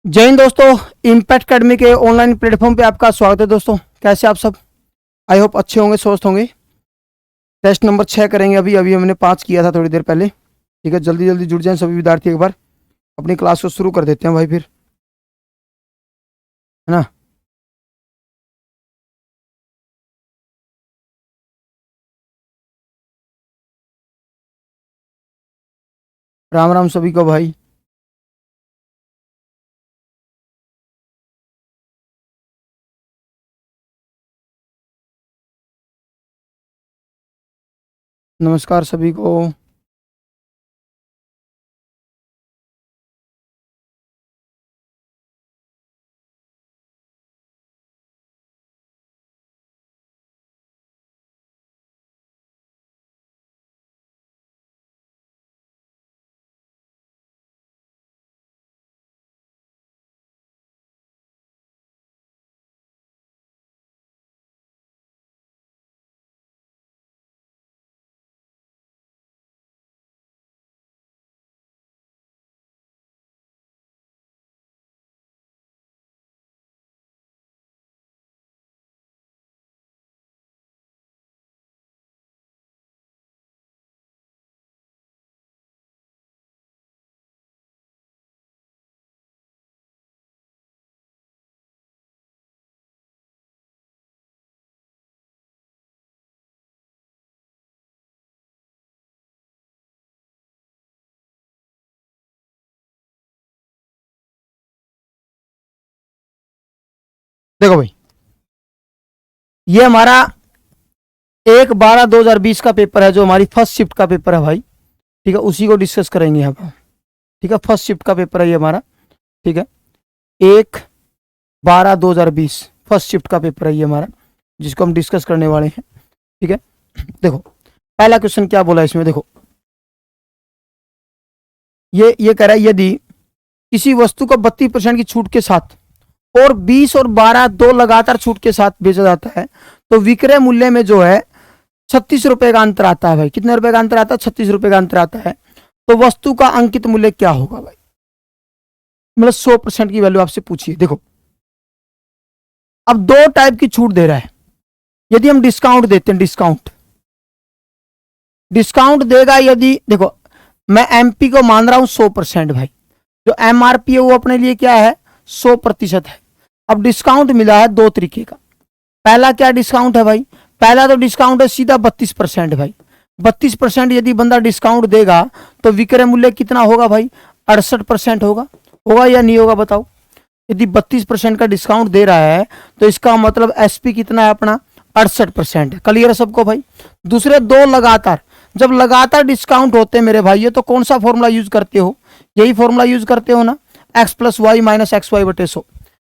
जय हिंद दोस्तों। Impact academy के ऑनलाइन प्लेटफॉर्म पे आपका स्वागत है दोस्तों। कैसे आप सब? आई होप अच्छे होंगे, स्वस्थ होंगे। टेस्ट नंबर 6 करेंगे। अभी अभी हमने 5 किया था थोड़ी देर पहले। ठीक है, जल्दी जल्दी जुड़ जाएं सभी विद्यार्थी। एक बार अपनी क्लास को शुरू कर देते हैं भाई, फिर है ना। राम राम सभी को भाई। नमस्कार सभी को। देखो भाई, ये हमारा 1/12/2020 का पेपर है, जो हमारी फर्स्ट शिफ्ट का पेपर है भाई। ठीक है, उसी को डिस्कस करेंगे यहाँ पर। ठीक है, फर्स्ट शिफ्ट का पेपर है ये हमारा। ठीक है, 1/12/2020 फर्स्ट शिफ्ट का पेपर है ये हमारा, जिसको हम डिस्कस करने वाले हैं। ठीक है, देखो पहला क्वेश्चन क्या बोला इसमें। देखो ये कह रहा है, यदि किसी वस्तु को 32% की छूट के साथ और 20 और 12 दो लगातार छूट के साथ बेचा जाता है, तो विक्रय मूल्य में जो है 36 रुपए का अंतर आता है भाई। कितने रुपए का अंतर आता है? 36 रुपए का अंतर आता है। तो वस्तु का अंकित मूल्य क्या होगा भाई? मतलब 100% की वैल्यू आपसे पूछिए। देखो, अब दो टाइप की छूट दे रहा है। यदि हम डिस्काउंट देते हैं, डिस्काउंट डिस्काउंट देगा यदि, देखो मैं एमपी को मान रहा हूं 100% भाई। जो एमआरपी है वो अपने लिए क्या है? 100% है। अब डिस्काउंट मिला है दो तरीके का। पहला क्या डिस्काउंट है भाई? पहला तो डिस्काउंट है सीधा 32% भाई। 32% यदि बंदा डिस्काउंट देगा तो विक्रय मूल्य कितना होगा भाई? 68% होगा। होगा या नहीं होगा बताओ? यदि 32% का डिस्काउंट दे रहा है तो इसका मतलब एसपी कितना है अपना? 68% है। क्लियर है सबको भाई? दूसरे दो लगातार, जब लगातार डिस्काउंट होते हैं मेरे भाई, तो कौन सा फॉर्मूला यूज करते हो? यही फॉर्मूला यूज करते हो ना, x plus y minus x y बटे 100।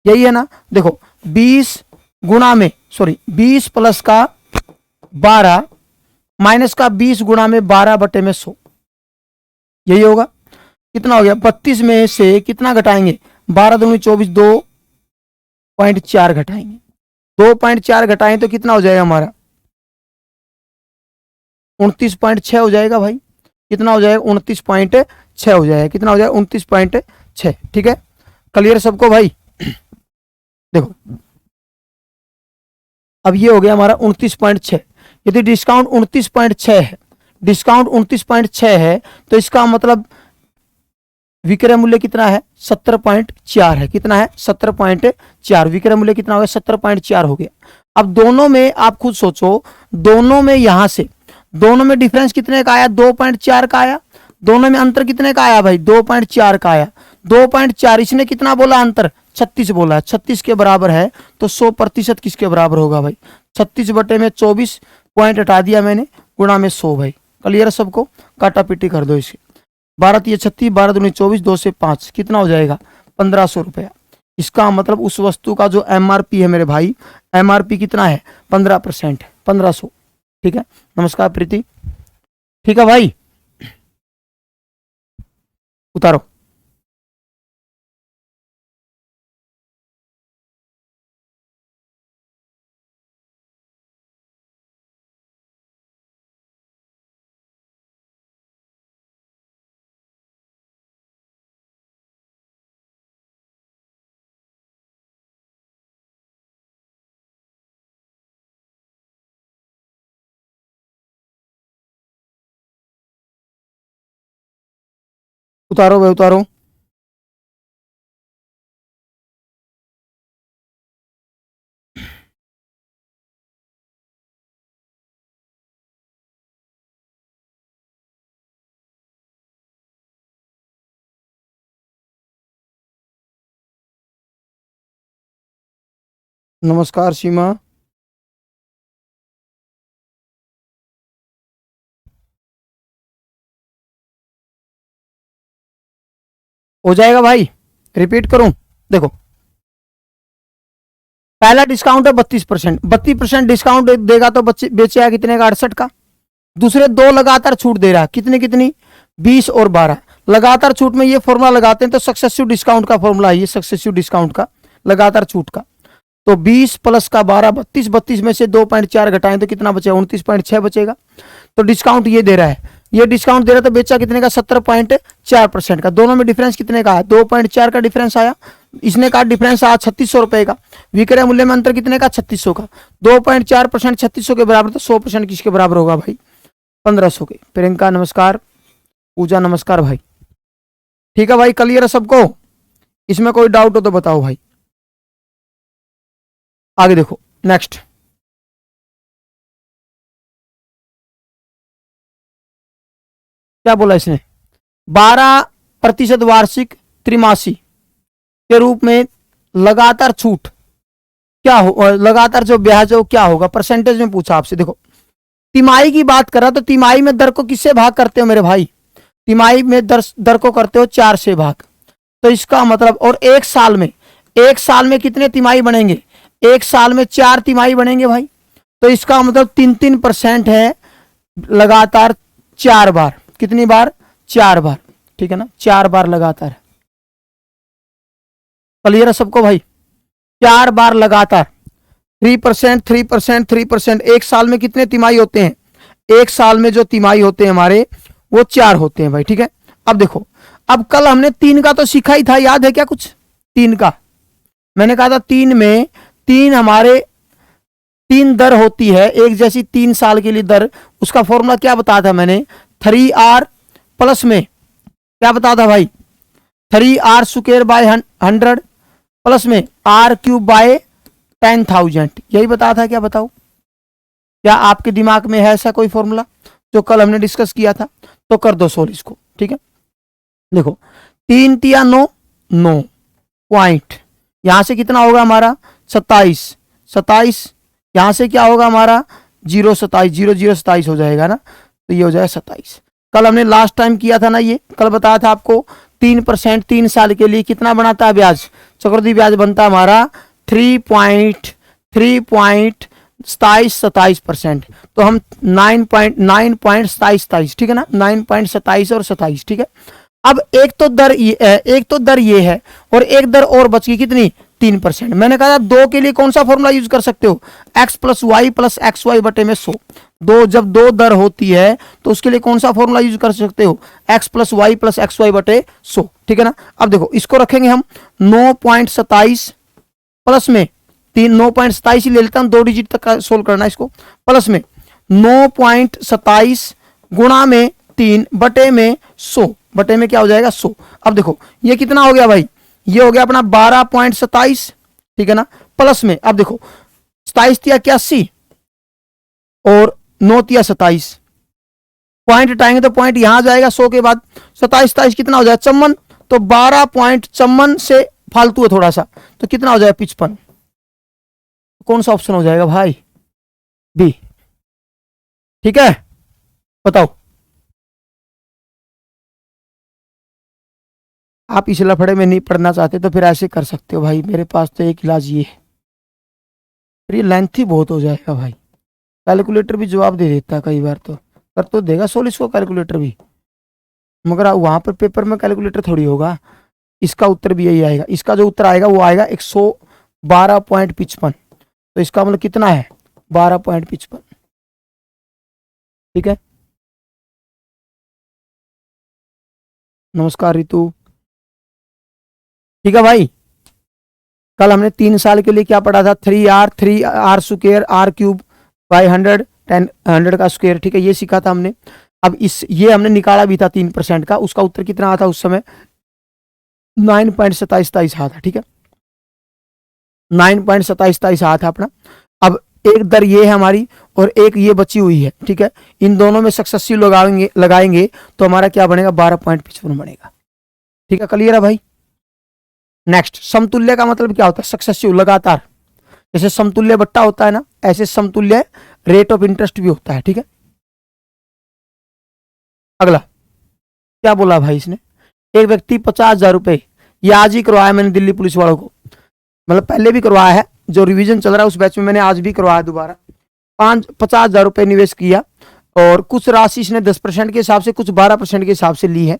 यही है ना। देखो 20 गुणा में, सॉरी 20 प्लस का 12 माइनस का 20 गुणा में 12 बटे में 100, यही होगा। कितना हो गया? 32 में से कितना घटाएंगे? 12 दूनी 24, 2.4 घटाएंगे। 2.4 घटाएं तो कितना हो जाएगा हमारा? 29.6 हो जाएगा भाई। कितना हो जाएगा? 29.6 हो जाएगा। कितना हो जाएगा? 29.6। ठीक है, क्लियर सबको भाई? देखो अब ये हो गया हमारा 29.6। यदि डिस्काउंट 29.6 है, डिस्काउंट 29.6 है, तो इसका मतलब विक्रय मूल्य कितना है? 70.4 है। कितना है? 70.4। विक्रय मूल्य कितना हो गया? 70.4 हो गया। अब दोनों में आप खुद सोचो, दोनों में यहां से, दोनों में डिफरेंस कितने का आया? 2.4 का आया। दोनों में अंतर कितने का आया भाई? 2.4 का आया। 2.4, इसने कितना बोला अंतर? 36 बोला। 36 के बराबर है तो 100% किसके बराबर होगा भाई? 36 बटे में 24, पॉइंट हटा दिया मैंने, गुणा में 100 भाई। क्लियर सबको? काटा पीटी कर दो इसे। 12×3 = 36, 12×2 = 24, 2 से 5 कितना हो जाएगा? 1500 रुपया। इसका मतलब उस वस्तु का जो एमआरपी है मेरे भाई, एमआरपी कितना है? 15% है, 1500। ठीक है, नमस्कार प्रीति। ठीक है भाई, उतारो। उतारो भाई उतारो। नमस्कार सीमा। हो जाएगा भाई, रिपीट करूं? देखो, पहला डिस्काउंट है 32%, 32% डिस्काउंट देगा तो बच्चे बेचेगा कितने का? 68 का। दूसरे दो लगातार छूट दे रहा है, कितनी कितनी? 20 और 12 लगातार छूट में ये फॉर्मूला लगाते हैं तो सक्सेसिव डिस्काउंट का फॉर्मूला है ये, सक्सेसिव डिस्काउंट का, लगातार छूट का। तो 20 प्लस का 12, 32, 32 में से 2.4 घटाएं तो कितना बचेगा? 29.6 बचेगा। तो डिस्काउंट ये दे रहा है, ये डिस्काउंट दे रहा है तो बेचा कितने का? 17.4% का। दोनों में डिफरेंस कितने का है? 2.4 का डिफरेंस आया। इसने कहा डिफरेंस आया 3600 रुपए का। विक्रय मूल्य में अंतर कितने का? 3600 का। 2.4% 3600 के बराबर, तो 100% किसके बराबर होगा भाई? 1500 के। प्रियंका नमस्कार, पूजा नमस्कार भाई। ठीक है भाई, क्लियर है सबको? इसमें कोई डाउट हो तो बताओ भाई। आगे देखो, नेक्स्ट। क्या बोला इसने? 12% वार्षिक त्रिमासी के रूप में लगातार छूट क्या हो, और लगातार जो ब्याज है वो क्या होगा? परसेंटेज में पूछा आपसे। देखो, तिमाही की बात करा तो तिमाही में दर को किससे भाग करते हो मेरे भाई? तिमाही में दर को करते हो 4 से भाग। तो इसका मतलब, और एक साल में, एक साल में कितने तिमाही बनेंगे? एक साल में 4 तिमाही बनेंगे भाई। तो इसका मतलब 3-3% है लगातार 4 बार। कितनी बार? 4 बार। ठीक है ना, 4 बार लगातार। क्लियर है सबको भाई? 4 बार लगातार। 3%, 3%, 3%। एक साल में कितने तिमाही होते हैं? एक साल में जो तिमाही होते हैं हमारे, वो 4 होते हैं भाई। ठीक है, अब देखो, अब कल हमने 3 का तो सीखा ही था, याद है क्या कुछ? 3 का मैंने कहा था 3 में, 3 हमारे 3 दर होती है एक जैसी, 3 साल के लिए दर। उसका फॉर्मूला क्या बताया था मैंने? 3R प्लस में क्या बताया था भाई? 3R स्क्वायर बाय 100 प्लस में R क्यूब बाय 10,000। यही बताया था क्या? बताओ, क्या आपके दिमाग में है ऐसा कोई फॉर्मूला जो कल हमने डिस्कस किया था? तो कर दो सोल्व इसको। ठीक है, देखो, 3 तिया 9, 9 पॉइंट, यहां से कितना होगा हमारा? 27, 27। यहां से क्या होगा हमारा? 0, 27, 0, 0, 27 हो जाएगा ना, तो ये हो जाएगा 27। कल हमने लास्ट टाइम किया था ना, ये कल बताया था आपको 3% 3 साल के लिए कितना बनाता है ब्याज? चक्रवृद्धि ब्याज बनता है हमारा 3.27%। तो हम 9.27, ठीक है ना, 9.27 और 27। ठीक है, अब एक तो दर ये है और एक दर और बच गई कितनी? 3%। मैंने कहा दो के लिए कौन सा फॉर्मूला यूज कर सकते हो? x plus y plus x y बटे में 100। जब दो दर होती है तो उसके लिए कौन सा फॉर्मूला यूज कर सकते हो? x plus y plus x y बटे 100। ठीक है ना, अब देखो इसको रखेंगे हम 9.27 प्लस में 9.27 ही ले लेता हूं, 2 डिजिट तक का सोल्व करना है इसको। प्लस में 9.27 गुणा में 3 बटे में 100, बटे में क्या हो जाएगा? 100। अब देखो ये कितना हो गया भाई? ये हो गया अपना 12.27। ठीक है ना, प्लस में अब देखो 27 तिया 81 और 9 तिया 27, पॉइंट हटाएंगे तो पॉइंट यहां जाएगा 100 के बाद। 27 27 कितना हो जाएगा? 54। तो 12.54 से फालतू है थोड़ा सा, तो कितना हो जाएगा? 55। कौन सा ऑप्शन हो जाएगा भाई? बी। ठीक है, बताओ। आप इस लफड़े में नहीं पढ़ना चाहते तो फिर ऐसे कर सकते हो भाई, मेरे पास तो एक इलाज ये है, फिर ये लेंथी बहुत हो जाएगा भाई। कैलकुलेटर भी जवाब दे देता है कई बार, तो कर तो देगा सोल्व इसको कैलकुलेटर भी, मगर वहां पर पेपर में कैलकुलेटर थोड़ी होगा। इसका उत्तर भी यही आएगा, इसका जो उत्तर आएगा वो आएगा 112.55। तो इसका मतलब कितना है? 12.55। ठीक है, नमस्कार रितु। ठीक है भाई, कल हमने 3 साल के लिए क्या पढ़ा था? 3R square R cube by 100 10 100 का स्क्वायर। ठीक है, ये सीखा था हमने। अब इस ये हमने निकाला भी था 3% का, उसका उत्तर कितना आया था उस समय 9.27 आया था। ठीक है, 9.27 आया था अपना। अब एक दर ये है हमारी और एक ये बची हुई है। ठीक है, इन दोनों में सक्सेसिव लगाएंगे तो हमारा क्या बनेगा 12.55 बनेगा। ठीक है, क्लियर है भाई। नेक्स्ट, समतुल्य का मतलब क्या होता है, सक्सेसिव लगातार। जैसे समतुल्य बट्टा होता है ना, ऐसे समतुल्य रेट ऑफ इंटरेस्ट भी होता है। ठीक है, अगला क्या बोला भाई इसने, एक व्यक्ति 50,000 रुपए, ये आज ही करवाया मैंने दिल्ली पुलिस वालों को, मतलब पहले भी करवाया है, जो रिवीजन चल रहा है उस बैच में मैंने आज भी करवाया दोबारा। 50,000 रुपए निवेश किया और कुछ राशि इसने 10% के हिसाब से, कुछ 12% के हिसाब से ली है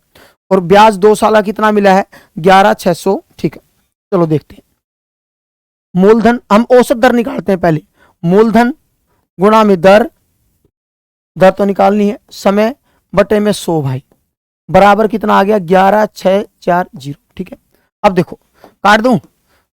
और ब्याज 2 साल कितना मिला है 11,600। ठीक है, चलो देखते हैं। मूलधन, हम औसत दर निकालते हैं पहले, मूलधन गुणा में दर तो निकालनी है, समय बटे में 100 भाई, बराबर कितना आ गया 11,640। ठीक है, अब देखो काट दूं,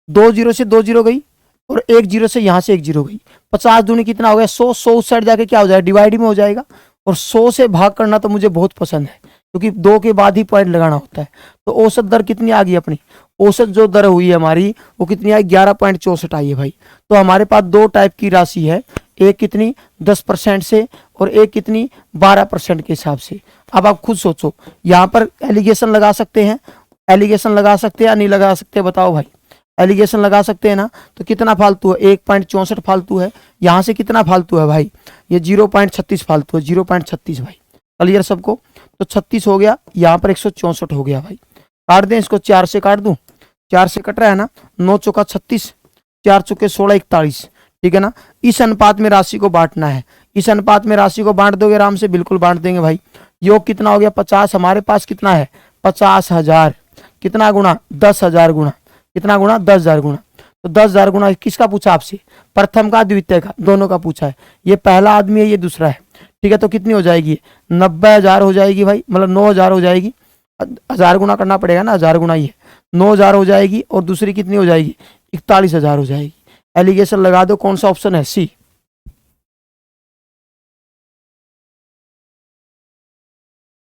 2 जीरो से 2 जीरो गई और 1 जीरो से यहां से 1 जीरो गई, 50 दूनी कितना हो गया 100, 100 उस साइड जाके क्या हो जाएगा डिवाइड में हो जाएगा। और 100 से भाग करना तो मुझे बहुत पसंद है क्योंकि 2 के बाद ही पॉइंट लगाना होता है। तो औसत दर कितनी आ गई अपनी, औसत जो दर हुई है हमारी वो कितनी आई 11.64 आई है भाई। तो हमारे पास 2 टाइप की राशि है, एक कितनी 10% से और एक कितनी 12% के हिसाब से। अब आप खुद सोचो, यहाँ पर एलिगेशन लगा सकते हैं, एलिगेशन लगा सकते हैं या नहीं लगा सकते बताओ भाई, एलिगेशन लगा सकते हैं ना। तो कितना फालतू है 1.64 फालतू है, यहाँ से कितना फालतू है भाई ये 0.36 फालतू है, 0.36 भाई। क्लियर सबको, तो 36 हो गया, यहाँ पर 164 हो गया भाई। काट दें इसको, 4 से काट दूं, 4 से कट रहा है ना, 9 चौका 36, 4 चौके 16, 41। ठीक है ना, इस अनुपात में राशि को बांटना है, इस अनुपात में राशि को बांट दोगे आराम से, बिल्कुल बांट देंगे भाई। योग कितना हो गया 50, हमारे पास कितना है 50,000, कितना गुना 10,000 गुना, कितना गुना 10,000 गुना। तो 10,000 गुना किसका पूछा आपसे, प्रथम का द्वितीय का, दोनों का पूछा है। ये पहला आदमी है, ये दूसरा है। ठीक है, तो कितनी हो जाएगी 90,000 हो जाएगी भाई, मतलब 9,000 हो जाएगी, 1000 गुना करना पड़ेगा ना, 1000 गुना ही है, 9,000 हो जाएगी और दूसरी कितनी हो जाएगी 41,000 हो जाएगी। एलिगेशन लगा दो, कौन सा ऑप्शन है सी।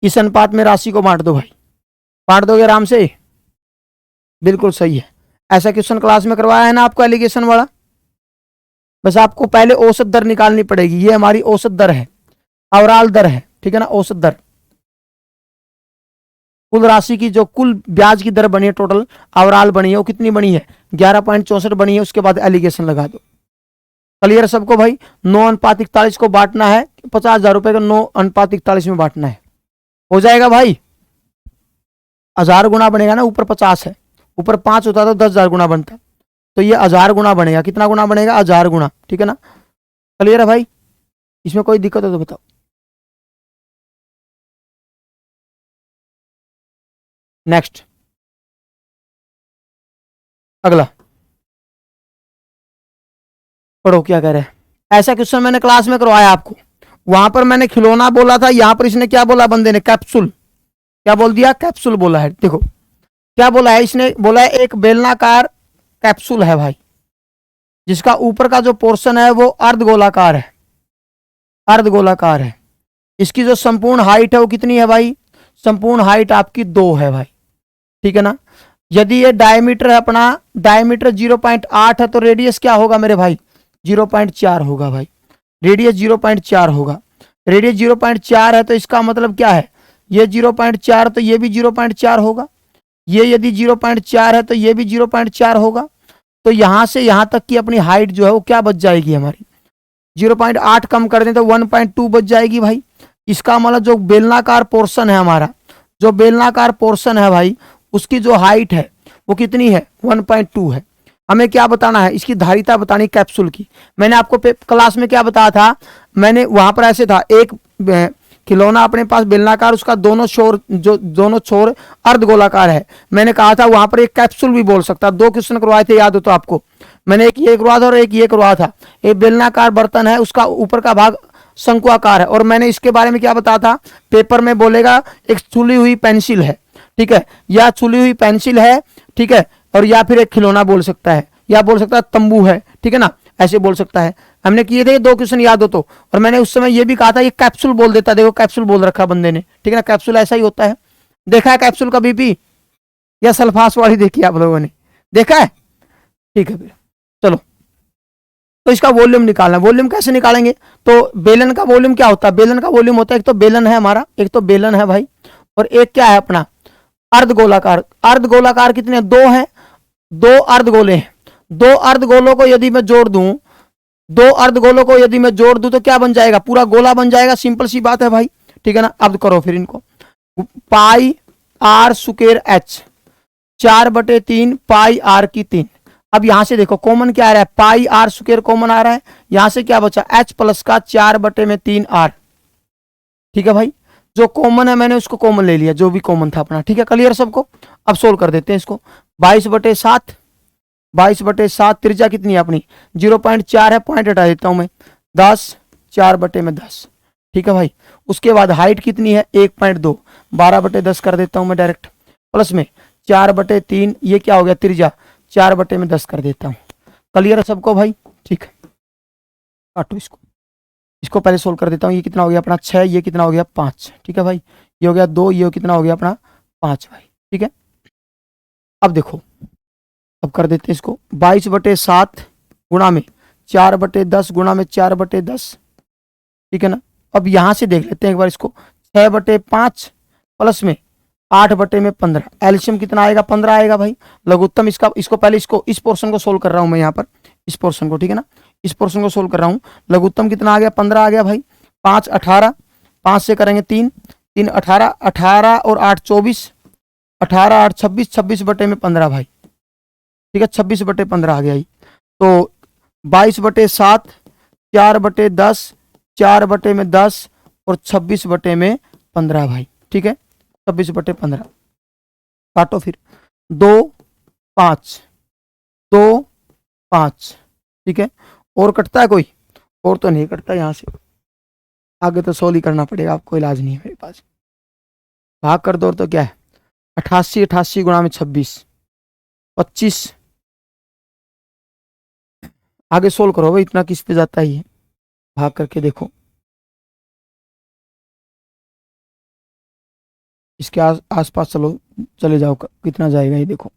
इस अनुपात में राशि को बांट दो भाई, बांट दोगे आराम से, बिल्कुल सही है। ऐसा क्वेश्चन क्लास में करवाया है ना आपको एलिगेशन वाला। बस आपको पहले औसत दर निकालनी पड़ेगी, ये हमारी औसत दर है, ओवरऑल दर है। ठीक है ना, औसत दर, कुल राशि की जो कुल ब्याज की दर बनी है टोटल ओवरऑल बनी है वो कितनी बनी है 11.64 बनी है। उसके बाद एलिगेशन लगा दो। क्लियर सबको भाई। 9:41 को बांटना है, 50,000 रुपए का 9:41 में बांटना है, हो जाएगा भाई। 1000 गुना बनेगा ना, ऊपर 50 है, ऊपर 5 होता तो 10,000 गुना बनता, तो ये 1000 गुना बनेगा। कितना गुना बनेगा 1000 गुना। ठीक है ना, क्लियर है भाई। इसमें कोई दिक्कत हो तो बताओ। नेक्स्ट, अगला पढ़ो क्या कह रहे हैं। ऐसा क्वेश्चन मैंने क्लास में करवाया आपको, वहां पर मैंने खिलौना बोला था, यहां पर इसने क्या बोला बंदे ने, कैप्सूल। क्या बोल दिया, कैप्सूल बोला है। देखो क्या बोला है इसने, बोला है एक बेलनाकार कैप्सूल है भाई, जिसका ऊपर का जो पोर्शन है वो अर्धगोलाकार है, अर्धगोलाकार है। इसकी जो संपूर्ण हाइट है वो कितनी है भाई, संपूर्ण हाइट आपकी 2 है भाई। ठीक है ना, यदि ये डायमीटर है अपना, डायमीटर 0.8 है तो रेडियस क्या होगा मेरे भाई 0.4 होगा भाई, रेडियस 0.4 होगा। रेडियस 0.4 है तो इसका मतलब क्या है, ये 0.4 तो ये भी 0.4 होगा, ये यदि 0.4 है तो ये भी 0.4 होगा। तो यहां से यहां तक की अपनी हाइट जो है वो क्या बच जाएगी हमारी, 0.8 कम कर दें तो 1.2 बच जाएगी भाई। इसका मतलब जो बेलनाकार पोर्शन है हमारा, जो बेलनाकार पोर्शन है भाई, उसकी जो हाइट है वो कितनी है 1.2 है। हमें क्या बताना है, इसकी धारिता बतानी कैप्सूल की। मैंने आपको क्लास में क्या बताया था, मैंने वहां पर ऐसे था, एक खिलौना अपने पास बेलनाकार, उसका दोनों छोर अर्धगोलाकार है। मैंने कहा था वहां पर एक कैप्सूल भी बोल सकता। 2 क्वेश्चन करवाए थे, याद हो तो आपको, मैंने एक ये करवाया था और एक ये करवाया था। एक बेलनाकार बर्तन है, उसका ऊपर का भाग शंकुआकार है, और मैंने इसके बारे में क्या बताया था, पेपर में बोलेगा एक छुली हुई पेंसिल है, ठीक है, या छुली हुई पेंसिल है, ठीक है, और या फिर एक खिलौना बोल सकता है, या बोल सकता है तंबू है, ठीक है ना, ऐसे बोल सकता है। हमने किए थे 2 क्वेश्चन, याद हो तो। और मैंने उस समय ये भी कहा था ये कैप्सूल बोल देता, देखो कैप्सूल बोल रखा बंदे ने, ठीक है ना, कैप्सूल ऐसा ही होता है। देखा है कैप्सूल का बीपी या सल्फास वाली देखी आप लोगों ने, देखा है, ठीक है फिर चलो। तो इसका वॉल्यूम निकालना, वॉल्यूम कैसे निकालेंगे, तो बेलन का वॉल्यूम क्या होता है, बेलन का वॉल्यूम होता है, एक तो बेलन है हमारा, एक तो बेलन है भाई, और एक क्या है अपना अर्धगोलाकार। अर्धगोलाकार कितने, 2 हैं, 2 अर्धगोले हैं। 2 अर्धगोलों को यदि मैं जोड़ दूं, 2 अर्धगोलों को यदि मैं जोड़ दूं तो क्या बन जाएगा, पूरा गोला बन जाएगा, सिंपल सी बात है भाई, ठीक है ना। अब करो फिर इनको, pi r square h, 4/3 pi r की 3। अब यहां से देखो कॉमन क्या आ रहा है, पाई आर स्क्वायर कॉमन आ रहा है, यहां से क्या बचा एच प्लस का 4/3 आर, ठीक है भाई। जो कॉमन है मैंने उसको कॉमन ले लिया, जो भी कॉमन था अपना, ठीक है, क्लियर सबको। अब सोल्व कर देते हैं इसको, 22/7, 22/7 त्रिज्या कितनी है अपनी 0.4 है, पॉइंट हटा देता हूं मैं, 10, 4/10, ठीक है भाई। उसके बाद हाइट कितनी है 1.2, 12/10 कर देता हूं मैं डायरेक्ट, प्लस में 4/3, ये क्या हो गया त्रिज्या, 4/10 कर देता हूं। क्लियर है सबको भाई, ठीक है। काटो इसको, इसको पहले सोल्व कर देता हूँ। ये कितना हो गया अपना 6, ये कितना हो गया 5, ठीक है भाई। ये हो गया 2, ये कितना हो गया अपना 5 भाई, ठीक है। अब देखो, अब कर देते हैं इसको, 22/7 गुणा में 4/10 गुणा में 4/10, ठीक है ना। अब यहां से देख लेते हैं एक बार इसको, 6/5 प्लस में 8/15, एल्शियम कितना आएगा 15 आएगा भाई। लघुत्तम इसका, इसको पहले इसको, इस पोर्शन को सोल्व कर रहा हूं मैं यहाँ पर, इस पोर्शन को, ठीक है ना, इस पोर्शन को सोल्व कर रहा हूं। लघुत्तम कितना आ गया 15 आ गया भाई, 5 18, 5 से करेंगे 3, 3 18, 18 और 8 24, 18 8 26, 26/15 भाई, ठीक है, 26/15 आ गया ही। तो 22/7, 4/10, 4/10 और 26/15 भाई, ठीक है, 26/15। काटो फिर, 2 5, 2 5, ठीक है। और कटता है कोई, और तो नहीं कटता, यहां से आगे तो सोल्व ही करना पड़ेगा आपको, इलाज नहीं है मेरे पास। भाग कर दो तो क्या है 88, 88 गुणा में 26, 25। आगे सोल्व करो भाई, इतना किस पे जाता ही है, भाग करके देखो। इसके आसपास चलो, चले जाओ, कितना जाएगा ये देखो।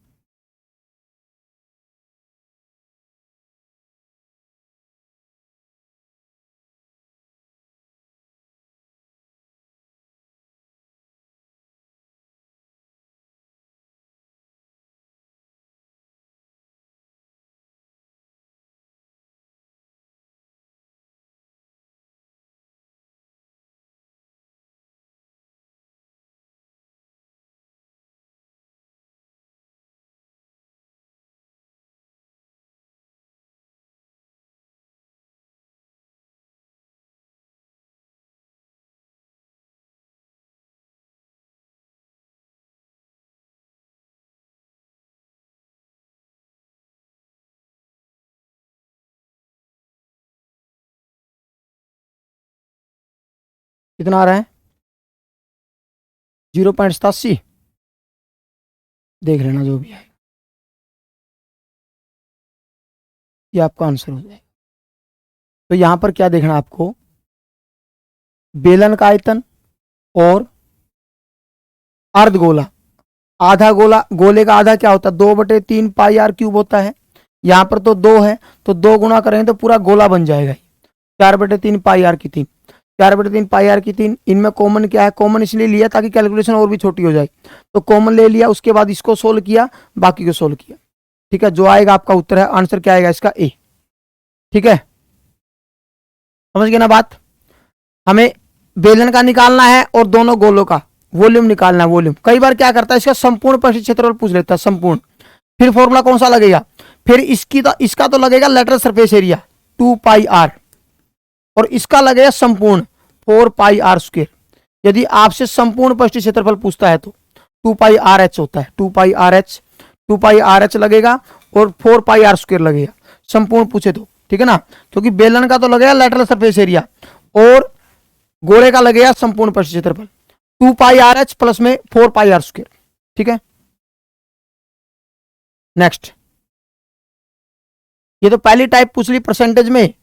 कितना आ रहा है 0.87, देख लेना जो भी है, ये आपका आंसर हो जाएगा। तो यहां पर क्या देखना आपको, बेलन का आयतन और अर्धगोला, आधा गोला, गोले का आधा क्या होता है 2/3 पाई आर क्यूब होता है। यहां पर तो 2 है, तो 2 गुणा करेंगे तो पूरा गोला बन जाएगा, 4/3 पाई आर की 3, 4/3 पाई आर की 3। इनमें कॉमन क्या है, कॉमन इसलिए लिया ताकि कैलकुलेशन और भी छोटी हो जाए, तो कॉमन ले लिया, उसके बाद इसको सोल्व किया, बाकी को सोल्व किया, ठीक है। जो आएगा आपका उत्तर है, आंसर क्या आएगा इसका ए, ठीक है। समझ गए ना बात। हमें बेलन का निकालना है और दोनों गोलों का वॉल्यूम निकालना है, वॉल्यूम। कई बार क्या करता है इसका संपूर्ण परिष्ठ क्षेत्रफल पूछ लेता है, संपूर्ण। फिर फॉर्मूला कौन सा लगेगा, फिर इसका तो लगेगा lateral surface area 2 pi r, और इसका लगेगा संपूर्ण 4 पाई आर स्क्वायर। यदि आपसे संपूर्ण परिष्ठ क्षेत्रफल पूछता है तो 2 पाई आर एच होता है, 2 pi R H, 2 pi R H लगेगा और 4 पाई आर स्क्वायर लगेगा, संपूर्ण पूछे तो, ठीक है ना। क्योंकि बेलन का तो लगेगा लेटरल सरफेस एरिया और गोले का लगेगा संपूर्ण परिष्ठ क्षेत्रफल, 2 पाई आर एच प्लस में 4 पाई आर स्क्वायर, ठीक है। नेक्स्ट, ये तो पहली टाइप पूछ ली परसेंटेज में,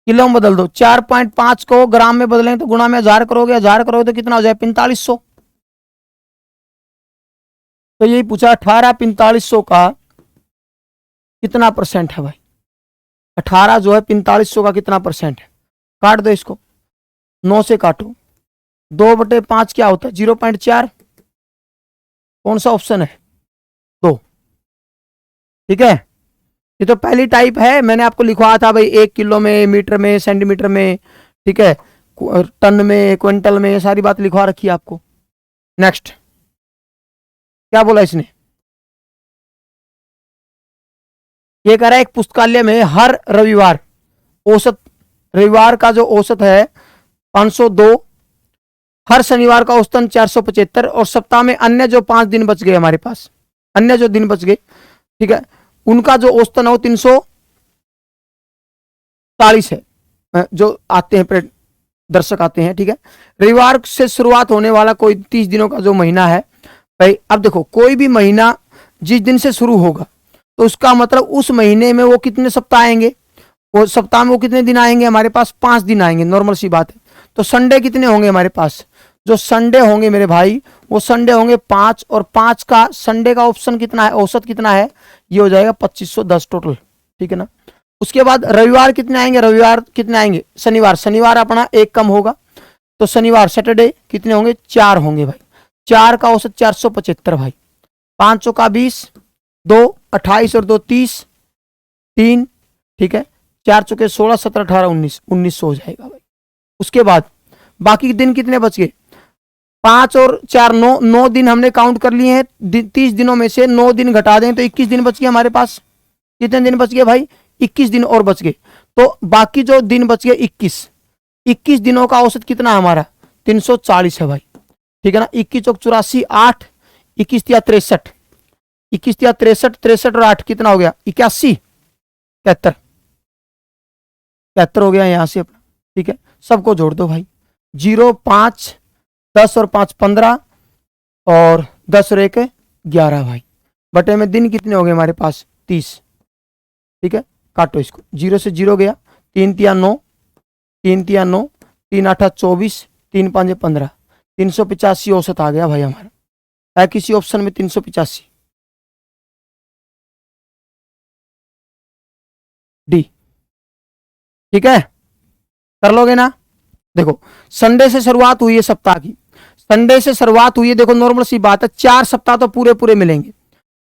किलो में बदल दो। 4.5 को ग्राम में बदलेंगे तो गुणा में 1000 करोगे, 1000 करोगे तो कितना हो जाए 4500। तो यही पूछा 18 4500 का कितना परसेंट है भाई। 18 जो है 4500 का कितना परसेंट है। काट दो इसको, 9 से काटो, 2/5 क्या होता है 0.4। कौन सा ऑप्शन है 2। ठीक है, ये तो पहली टाइप है, मैंने आपको लिखवाया था भाई 1 किलो में, मीटर में, सेंटीमीटर में, ठीक है, टन में, क्विंटल में, ये सारी बात लिखवा रखी है आपको। नेक्स्ट क्या बोला इसने, ये कह रहा है एक पुस्तकालय में हर रविवार औसत, रविवार का जो औसत है 502, हर शनिवार का औसतन 475, और सप्ताह में अन्य जो 5 दिन बच गए हमारे पास, अन्य जो दिन बच गए, ठीक है, उनका जो औसतन है वो 340 है, जो आते हैं दर्शक आते हैं। ठीक है, रविवार से शुरुआत होने वाला कोई 30 दिनों का जो महीना है भाई, अब देखो कोई भी महीना जिस दिन से शुरू होगा तो उसका मतलब उस महीने में वो कितने सप्ताह आएंगे, वो सप्ताह में वो कितने दिन आएंगे, हमारे पास 5 दिन आएंगे, नॉर्मल सी बात है। तो संडे कितने होंगे हमारे पास, जो संडे होंगे मेरे भाई वो संडे होंगे 5, और 5 का संडे का ऑप्शन कितना है, औसत कितना है, ये हो जाएगा 2510 टोटल। ठीक है ना, उसके बाद रविवार कितने आएंगे, रविवार कितने आएंगे, शनिवार, शनिवार अपना 1 कम होगा, तो शनिवार सैटरडे कितने होंगे 4 होंगे भाई, 4 का औसत 475 भाई, 5 का 20, 2 28 और 2 30, 3, ठीक है, 4 चौके 16 17 18 19, 1900 हो जाएगा भाई। उसके बाद बाकी दिन कितने बच गए, 5 और 4 9, 9 दिन हमने काउंट कर लिए हैं, 30 दिनों में से 9 दिन घटा दें तो 21 दिन बच गए हमारे पास। कितने दिन बच गए भाई, 21 दिन और बच गए। तो बाकी जो दिन बच गए 21 दिनों का औसत कितना हमारा 340 है भाई। ठीक है ना, 21 चौक 84, 8, 21 या 63, 21 या 63, 63 और 8 कितना हो गया 81, 73, 73 हो गया यहाँ से अपना। ठीक है, सबको जोड़ दो भाई, 0 5 10 और 5 15, और 10 और 1 11 भाई, बटे में दिन कितने हो गए हमारे पास 30। ठीक है, काटो इसको, 0 से 0 गया, 3 तिया 9, 3 तिया 9, 3 8 24, 3 5 15, 385 औसत आ गया भाई हमारा। है किसी ऑप्शन में 385 डी। ठीक है, कर लोगे ना। देखो संडे से शुरुआत हुई है सप्ताह की, संडे से शुरुआत हुई है, देखो नॉर्मल सी बात है, 4 सप्ताह तो पूरे पूरे मिलेंगे,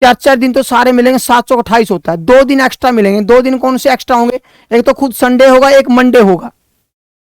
4 दिन तो सारे मिलेंगे, 7 चौक 28 होता है, 2 दिन एक्स्ट्रा मिलेंगे। 2 दिन कौन से एक्स्ट्रा होंगे, एक तो खुद संडे होगा, एक मंडे होगा,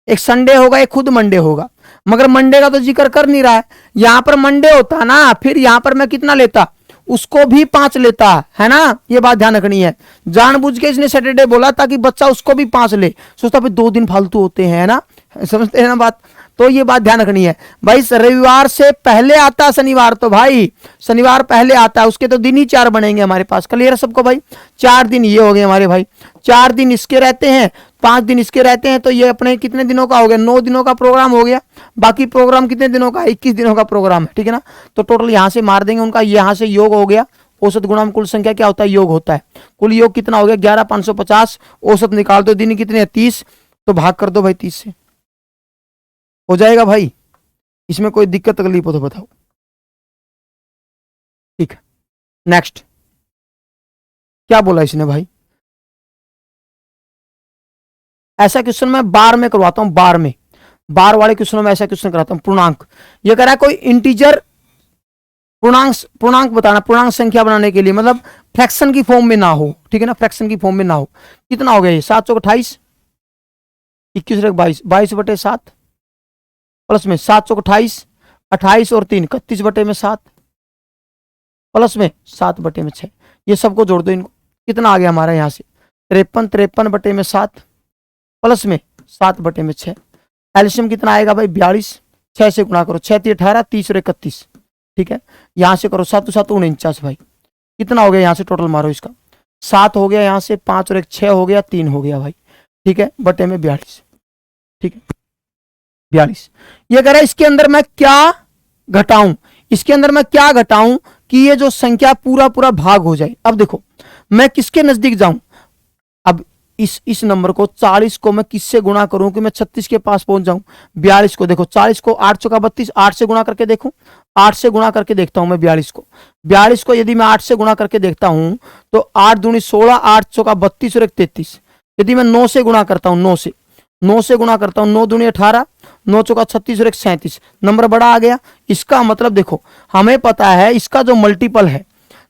एक संडे होगा, एक खुद मंडे होगा, मगर मंडे का तो जिक्र कर नहीं रहा है, यहां पर मंडे होता ना, फिर यहां पर मैं कितना लेता, उसको भी 5 लेता है ना, ये बात ध्यान रखनी है। जानबूझ के इसने सैटरडे बोला ताकि बच्चा उसको भी 5 ले, सोचता भाई 2 दिन फालतू होते हैं ना, समझते हैं ना बात। तो ये बात ध्यान रखनी है भाई, रविवार से पहले आता है शनिवार, तो भाई शनिवार पहले आता है, उसके तो दिन ही 4 बनेंगे हमारे पास। क्लियर है सबको भाई, 4 दिन ये हो गए हमारे भाई, 4 दिन इसके रहते हैं, 5 दिन इसके रहते हैं, तो ये अपने कितने दिनों का हो गया, 9 दिनों का प्रोग्राम हो गया। बाकी प्रोग्राम कितने दिनों का, 21 दिनों का प्रोग्राम है। ठीक है ना, तो टोटल यहां से मार देंगे उनका, यहां से योग हो गया, औसत गुणा में कुल संख्या क्या होता है, योग होता है। कुल योग कितना हो गया 11550, औसत निकाल दो, दिन कितने 30, तो भाग कर दो भाई 30 से, हो जाएगा भाई। इसमें कोई दिक्कत तकलीफ हो तो बताओ। ठीक है, नेक्स्ट क्या बोला इसने भाई, ऐसा क्वेश्चन मैं बार में करवाता हूं, बार में, बार वाले क्वेश्चनों में ऐसा क्वेश्चन कराता हूं। पूर्णांक, ये कह रहा है कोई इंटीजर पूर्णांक बताना, पूर्णांक संख्या बनाने के लिए, मतलब फ्रैक्शन की फॉर्म में ना हो। ठीक है ना, फ्रैक्शन की फॉर्म में ना हो। कितना हो गया ये 7 चौक 28, 21 22, 22/7, प्लस में 7 चौक 28, 28 और 3 31/7, प्लस में 7/6, ये सबको जोड़ दो इनको, कितना आ गया हमारा यहाँ से 53, 53/7, प्लस में 7/6, एलसीएम कितना आएगा भाई 42, 6 से गुणा करो, 6 3 18, 30 और 31। ठीक है, यहां से करो 7 7 49 भाई, कितना हो गया यहाँ से टोटल मारो इसका, 7 हो गया, यहाँ से 5 और 1 6 हो गया, 3 हो गया भाई। ठीक है, बटे में 42। ठीक है, 42। ये कह रहा है इसके अंदर मैं क्या घटाऊं, इसके अंदर मैं क्या घटाऊं कि ये जो संख्या पूरा पूरा भाग हो जाए। अब देखो मैं किसके नजदीक जाऊं, अब इस नंबर को 40 को मैं किससे गुणा करूं कि मैं 36 के पास पहुंच जाऊं। 42 को देखो, 40 को 8 चौका 32, 8 से गुणा करके देखूं, 8 से गुणा करके देखता हूं मैं 42 को यदि मैं 8 से गुणा करके देखता हूं तो 8 दूनी 16, 8 चौका 32 और 33। यदि मैं 9 से गुणा करता हूं, 9 से गुणा करता हूं, 9 दूनी 18, 9 चौका 36 और 37, नंबर बड़ा आ गया। इसका मतलब देखो, हमें पता है इसका जो मल्टीपल है,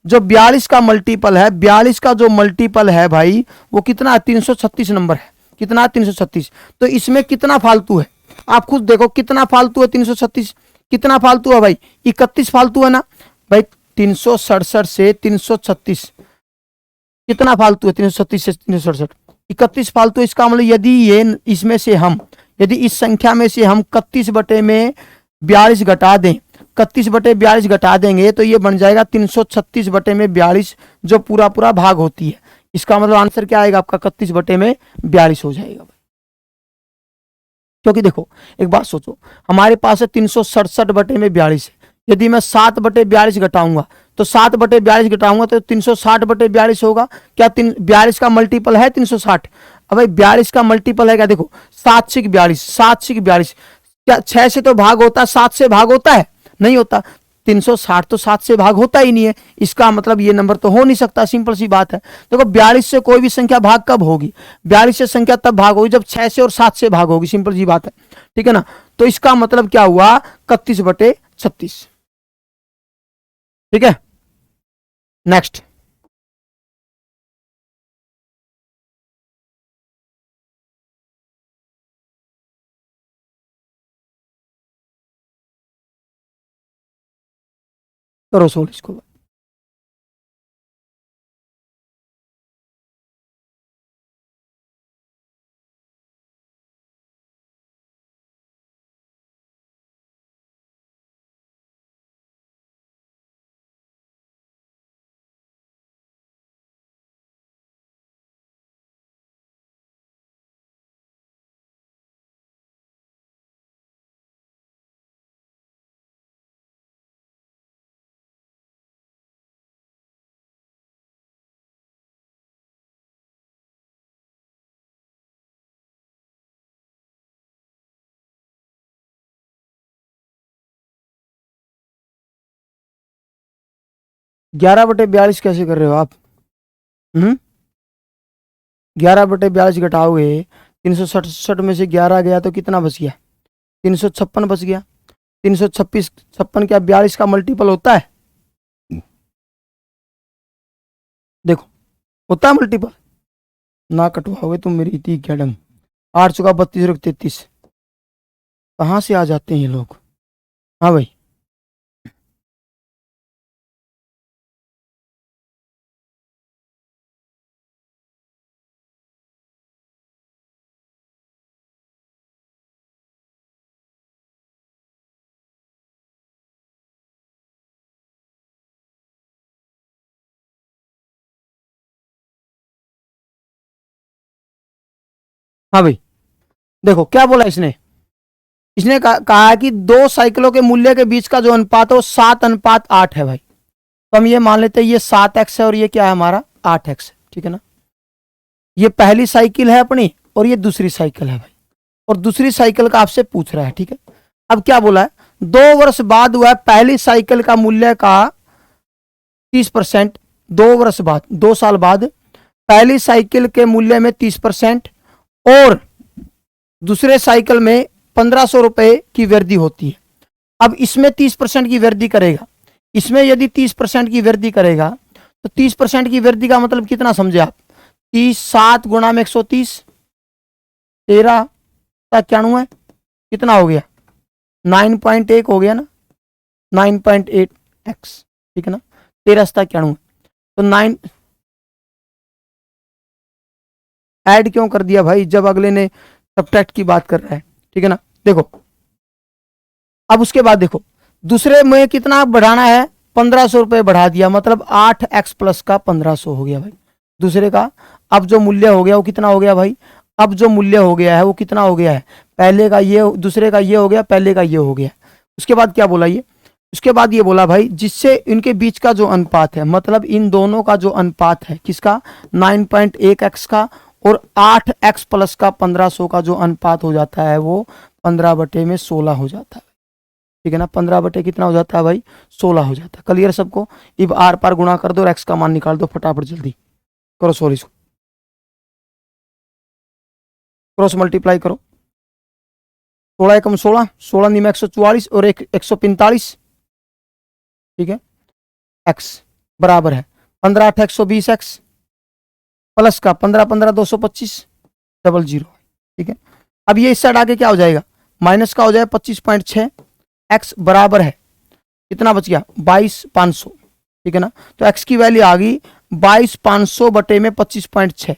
जो 42 का मल्टीपल है, 42 का जो मल्टीपल है भाई वो कितना है, 336 नंबर है। कितना, 336। तो इसमें कितना फालतू है आप खुद देखो, कितना फालतू है 336, कितना फालतू है भाई, 31 फालतू है ना भाई। 367 से 336 कितना फालतू है, 336 से 367 31 फालतू। इसका मतलब यदि ये इसमें से हम, यदि इस संख्या में से हम 31 बटे में 42 घटा दें, 31 बटे 42 घटा देंगे तो ये बन जाएगा 336 बटे में 42, जो पूरा पूरा भाग होती है। इसका मतलब आंसर क्या आएगा आपका, 31 बटे में 42 हो जाएगा। क्योंकि देखो एक बात सोचो, हमारे पास है 367 बटे में 42 है, यदि मैं 7 बटे 42 घटाऊंगा तो 7 बटे 42 घटाऊंगा तो 360 बटे 42 होगा। क्या 42 का मल्टीपल है 360? अब भाई 42 का मल्टीपल है क्या, देखो 7 से 42, 7 से 42, क्या 6 से तो भाग होता है, 7 से भाग होता है, नहीं होता। 360 तो 7 से भाग होता ही नहीं है, इसका मतलब ये नंबर तो हो नहीं सकता, सिंपल सी बात है। देखो 42 से कोई भी संख्या भाग कब होगी, 42 से संख्या तब भाग होगी जब 6 से और 7 से भाग होगी, सिंपल सी बात है, ठीक है ना। तो इसका मतलब क्या हुआ, 31 बटे 36, ठीक है। नेक्स्ट, करो सोल्व इसको। ग्यारह बटे 42 कैसे कर रहे हो आप? 11/42 घटाओगे, 367 में से 11 गया तो कितना बच गया, 356 बच गया। 326 56 क्या 42 का मल्टीपल होता है? देखो होता है मल्टीपल, ना कटवाओगे तुम मेरी इतनी क्या डंग। 8 चौका 32 और 33, कहाँ से आ जाते हैं ये लोग। हाँ भाई, हाँ भाई, देखो क्या बोला इसने, इसने कहा है कि दो साइकिलों के मूल्य के बीच का जो अनुपात है वो 7:8 है भाई। तो हम ये मान लेते हैं ये 7x है और ये क्या है हमारा 8x है, ठीक है ना। ये पहली साइकिल है अपनी और ये दूसरी साइकिल है भाई, और दूसरी साइकिल का आपसे पूछ रहा है, ठीक है। अब क्या बोला है, 2 वर्ष बाद हुआ है पहली साइकिल का मूल्य का 30%, 2 वर्ष बाद, 2 साल बाद पहली साइकिल के मूल्य में 30% और दूसरे साइकिल में 1500 रुपए की वृद्धि होती है। अब इसमें 30% की वृद्धि करेगा, इसमें यदि 30% की वृद्धि करेगा तो 30% की वृद्धि का मतलब कितना समझे आप, 30 7 गुणा में 130, 13 91, कितना हो गया 9.1 हो गया ना, 9.8x, ठीक है ना। 13 91 तो 9 ऐड क्यों कर दिया भाई जब अगले ने सब्ट्रैक्ट की बात कर रहा है, ठीक है ना। देखो अब उसके बाद देखो दूसरे में कितना बढ़ाना है, 1500 रुपए बढ़ा दिया, मतलब 8x प्लस का 1500 हो गया भाई दूसरे का। अब जो मूल्य हो गया वो कितना हो गया भाई, अब जो मूल्य हो गया है वो कितना हो गया है, पहले का ये, दूसरे का ये हो गया, पहले का ये हो गया। उसके बाद क्या बोला ये, उसके बाद ये बोला भाई जिससे इनके बीच का जो अनुपात है, मतलब इन दोनों का जो अनुपात है किसका, 9.1x का और 8x प्लस का 1500 का जो अनुपात हो जाता है वो 15/16 हो जाता है। ठीक है ना, 15 बटे कितना हो जाता है भाई, 16 हो जाता है। क्लियर सबको? अब आर पार गुणा कर दो और एक्स का मान निकाल दो फटाफट, जल्दी करो। सॉरी, क्रॉस मल्टीप्लाई करो। 16 एकम 16, 16 नीम 144 और एक 145। ठीक है, एक्स बराबर है 15 8 120 एक्स प्लस का 15 15 225 00। ठीक है, अब ये इस साइड आके क्या हो जाएगा, माइनस का हो जाएगा 25.6। एक्स बराबर है कितना बच गया, 22,500। ठीक है ना, तो एक्स की वैल्यू आ गई 22,500 बटे में 25.6,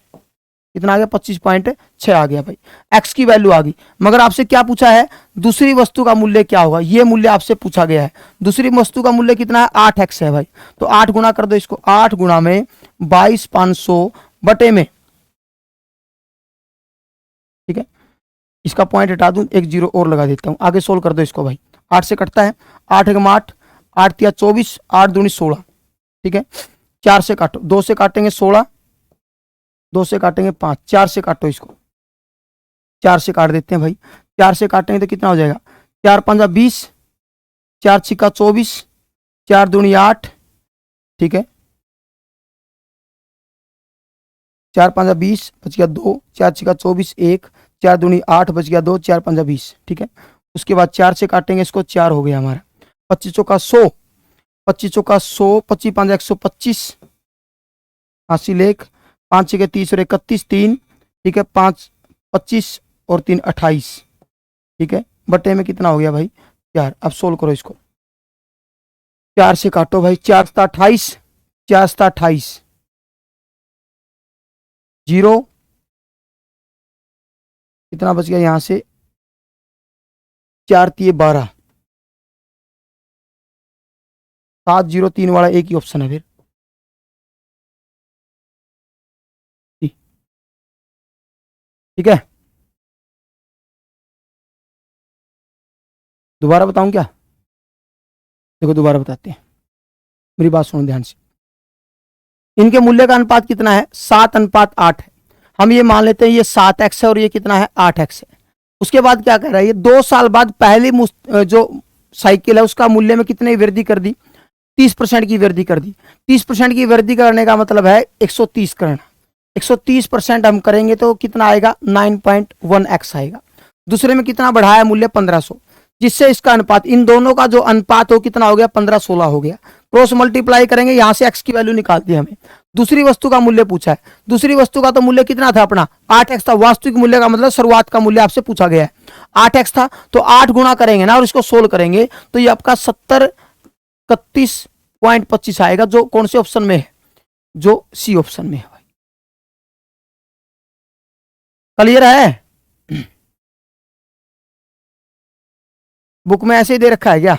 कितना आ गया, 25.6 आ गया भाई, एक्स की वैल्यू आ गई। मगर आपसे क्या पूछा है, दूसरी वस्तु का मूल्य क्या होगा, ये मूल्य आपसे पूछा गया है। दूसरी वस्तु का मूल्य कितना है, 8x है भाई, तो 8 गुना कर दो इसको, 8 गुना में 22,500 बटे में, ठीक है, इसका पॉइंट हटा दूं, एक जीरो और लगा देता हूं, आगे सोल्व कर दो इसको भाई। 8 से कटता है, 8 एकम 8, 8 तिया 24, 8 दूनी 16। ठीक है, 4 से काटो, 2 से काटेंगे 16, 2 से काटेंगे 5, 4 से काटो इसको, 4 से काट देते हैं भाई। 4 से काटेंगे तो कितना हो जाएगा, 4 पंजा 20, 4 छिक्का 24, 4 दूनी 8। ठीक है, 4 पंजा 20 बच गया 2, 4 छिक्का 24 1, 4 दूनी 8 बच गया 2, 4 पंजा 20। ठीक है, उसके बाद 4 से काटेंगे इसको, 4 हो गया हमारा। 25 का 100, 25 का 100, 25 5 125, 80 लेख, 5 6 30 और 31 3। ठीक है, 5 25 और 3 28। ठीक है, बटे में कितना हो गया भाई, 4। अब सोल्व करो इसको, 4 से काटो भाई, 4 7 28, 4 7 28, 0, कितना बच गया यहां से, 4 3 12, 7 0 3 वाला एक ही ऑप्शन है फिर। ठीक है, दोबारा बताऊं क्या, देखो दोबारा बताते हैं, मेरी बात सुनो ध्यान से। इनके मूल्य का अनुपात कितना है, 7:8 है। हम ये मान लेते हैं ये 7x है और ये कितना है, 8x है। उसके बाद क्या कह रहा है, ये 2 साल बाद पहली जो साइकिल है उसका मूल्य में कितने वृद्धि कर दी, 30% की वृद्धि कर दी। 30% की वृद्धि करने का मतलब है 130 करना। 130% हम करेंगे तो कितना आएगा, 9.1x आएगा। दूसरे में कितना बढ़ाया मूल्य, 1500, जिससे इसका अनुपात, इन दोनों का जो अनुपात हो कितना हो गया, 15-16 हो गया। क्रॉस मल्टीप्लाई करेंगे, यहां से x की वैल्यू निकाल दी हमें। दूसरी वस्तु का मूल्य पूछा है, दूसरी वस्तु का तो मूल्य कितना था अपना, 8x था। वास्तविक मूल्य का मतलब शुरुआत का मूल्य आपसे पूछा गया है, 8x था, तो 8 गुना करेंगे ना और इसको सोल्व करेंगे तो ये आपका 70 31.25 आएगा, जो कौन से ऑप्शन में है, जो सी ऑप्शन में है भाई। क्लियर है, बुक में ऐसे ही दे रखा है क्या,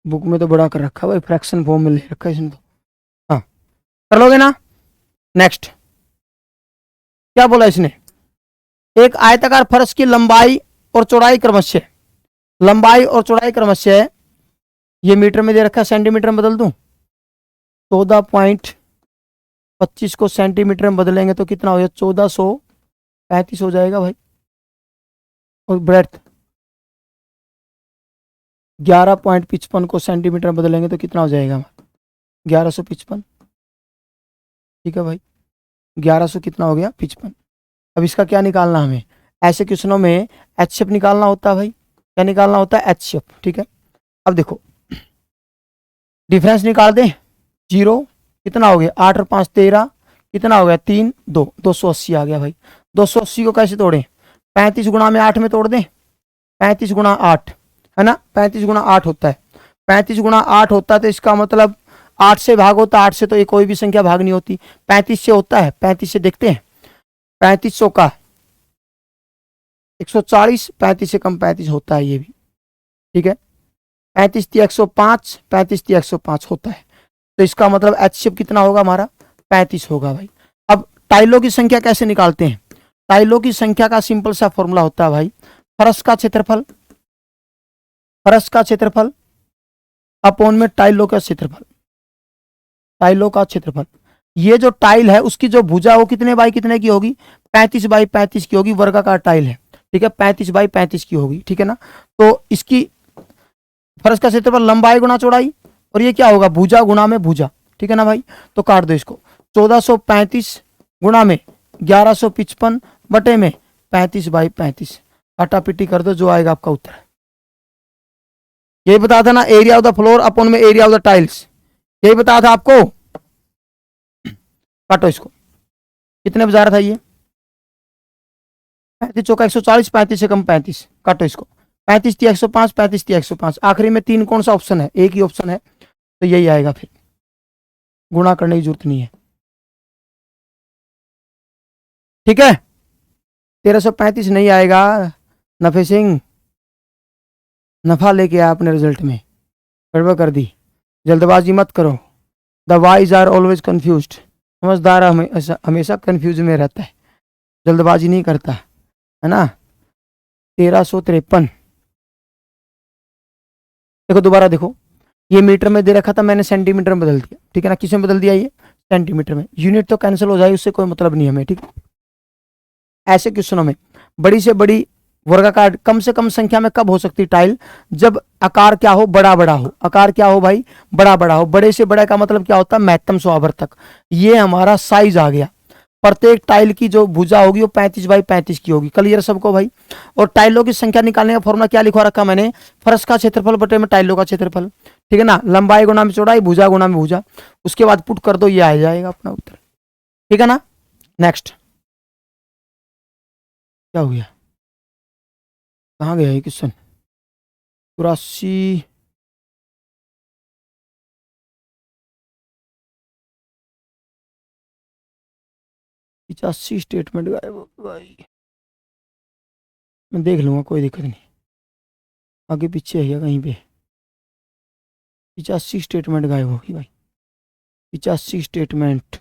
बुक में तो बड़ा कर रखा है भाई, फ्रैक्शन फॉर्म में ले रखा है इसने तो। हाँ, कर लोगे ना। नेक्स्ट क्या बोला इसने, एक आयताकार फर्श की लंबाई और चौड़ाई क्रमशः, लंबाई और चौड़ाई क्रमशः, ये मीटर में दे रखा है, सेंटीमीटर में बदल दूं, 14.25 को सेंटीमीटर में बदलेंगे तो कितना हो जाएगा, 1435 हो जाएगा भाई। और ब्रेथ 11.55 को सेंटीमीटर में बदलेंगे तो कितना हो जाएगा, 1155। ठीक है भाई, 1100 कितना हो गया, 55। अब इसका क्या निकालना हमें, ऐसे क्वेश्चनों में एच शेप निकालना होता है भाई, क्या निकालना होता है, एच शेप। ठीक है, अब देखो डिफरेंस निकाल दें, 0 कितना हो गया, 8 और 5 13, कितना हो गया, 3 2, 280 आ गया भाई। 280 को कैसे तोड़ें, 35 गुणा में 8 में तोड़ दें, 35 गुणा 8 है ना, 35 गुणा 8 होता है, 35 गुणा 8 होता है, तो इसका मतलब 8 से भाग होता है, 8 से तो ये कोई भी संख्या भाग नहीं होती, 35 से होता है, 35 से देखते हैं, 3500 का 140, 35 से कम 35 होता है ये भी, ठीक है, 35 35 105 होता है। तो इसका मतलब HCF कितना होगा हमारा 35 होगा भाई। अब टाइलों की संख्या कैसे निकालते हैं? टाइलों की संख्या का सिंपल सा फॉर्मूला होता है भाई, फर्श का क्षेत्रफल, फर्श का क्षेत्रफल अपॉन में टाइलों का क्षेत्रफल, टाइलों का क्षेत्रफल। ये जो टाइल है उसकी जो भुजा वो कितने बाई कितने की होगी? 35 बाई 35 की होगी, वर्गाकार टाइल है, ठीक है, 35 बाई 35 की होगी, ठीक है ना। तो इसकी फर्श का क्षेत्रफल लंबाई गुना चौड़ाई, और ये क्या होगा भुजा गुना में भुजा, ठीक है ना भाई। तो काट दो इसको, 1435 गुना में 1155 बटे में 35 बाई 35, काटा पिटी कर दो, जो आएगा आपका उत्तर। यही बताया था ना area of the floor upon में एरिया ऑफ द टाइल्स, यही बताया था आपको। काटो इसको, कितने बजा रहा था ये? 35 चौका 140, 35 से कम 35, काटो इसको। 35 3 105, 35 3 105, आखिरी में 3 कौन सा ऑप्शन है? एक ही ऑप्शन है, तो यही आएगा, फिर गुणा करने की जरूरत नहीं है, ठीक है। 1335 नहीं आएगा। नफे सिंह नफा लेके आया अपने रिजल्ट में, गड़बड़ कर दी। जल्दबाजी मत करो, the wise are always confused, समझदार हमेशा कंफ्यूज में रहता है, जल्दबाजी नहीं करता, है ना। 1353, देखो दोबारा देखो, ये मीटर में दे रखा था, मैंने सेंटीमीटर में बदल दिया, ठीक है ना। किस में बदल दिया? ये सेंटीमीटर में। यूनिट तो कैंसिल हो जाए, उससे कोई मतलब नहीं हमें, ठीक। ऐसे क्वेश्चनों में बड़ी से बड़ी वर्गाकार कम से कम संख्या में कब हो सकती टाइल? जब आकार क्या हो? बड़ा बड़ा हो। आकार क्या हो भाई? बड़ा बड़ा हो। बड़े से बड़ा का मतलब क्या होता है? महत्तम स्वावर्तक। ये हमारा साइज आ गया। प्रत्येक टाइल की जो भुजा होगी वो 35 बाई 35 की होगी। क्लियर सबको भाई? और टाइलों की संख्या निकालने का फॉर्मूला क्या लिखवा रखा मैंने? फर्श का क्षेत्रफल बटे में टाइलों का क्षेत्रफल, ठीक है ना। लंबाई गुना में चौड़ाई, भुजा गुना में भुजा, उसके बाद पुट कर दो, ये आ जाएगा अपना उत्तर, ठीक है ना। नेक्स्ट क्या हो गया? कहाँ गया ये क्वेश्चन? 84, पिचासी स्टेटमेंट गायब हो भाई। मैं देख लूंगा, कोई दिक्कत नहीं, आगे पीछे है कहीं पे। 85 स्टेटमेंट गायब होगी भाई। 85 स्टेटमेंट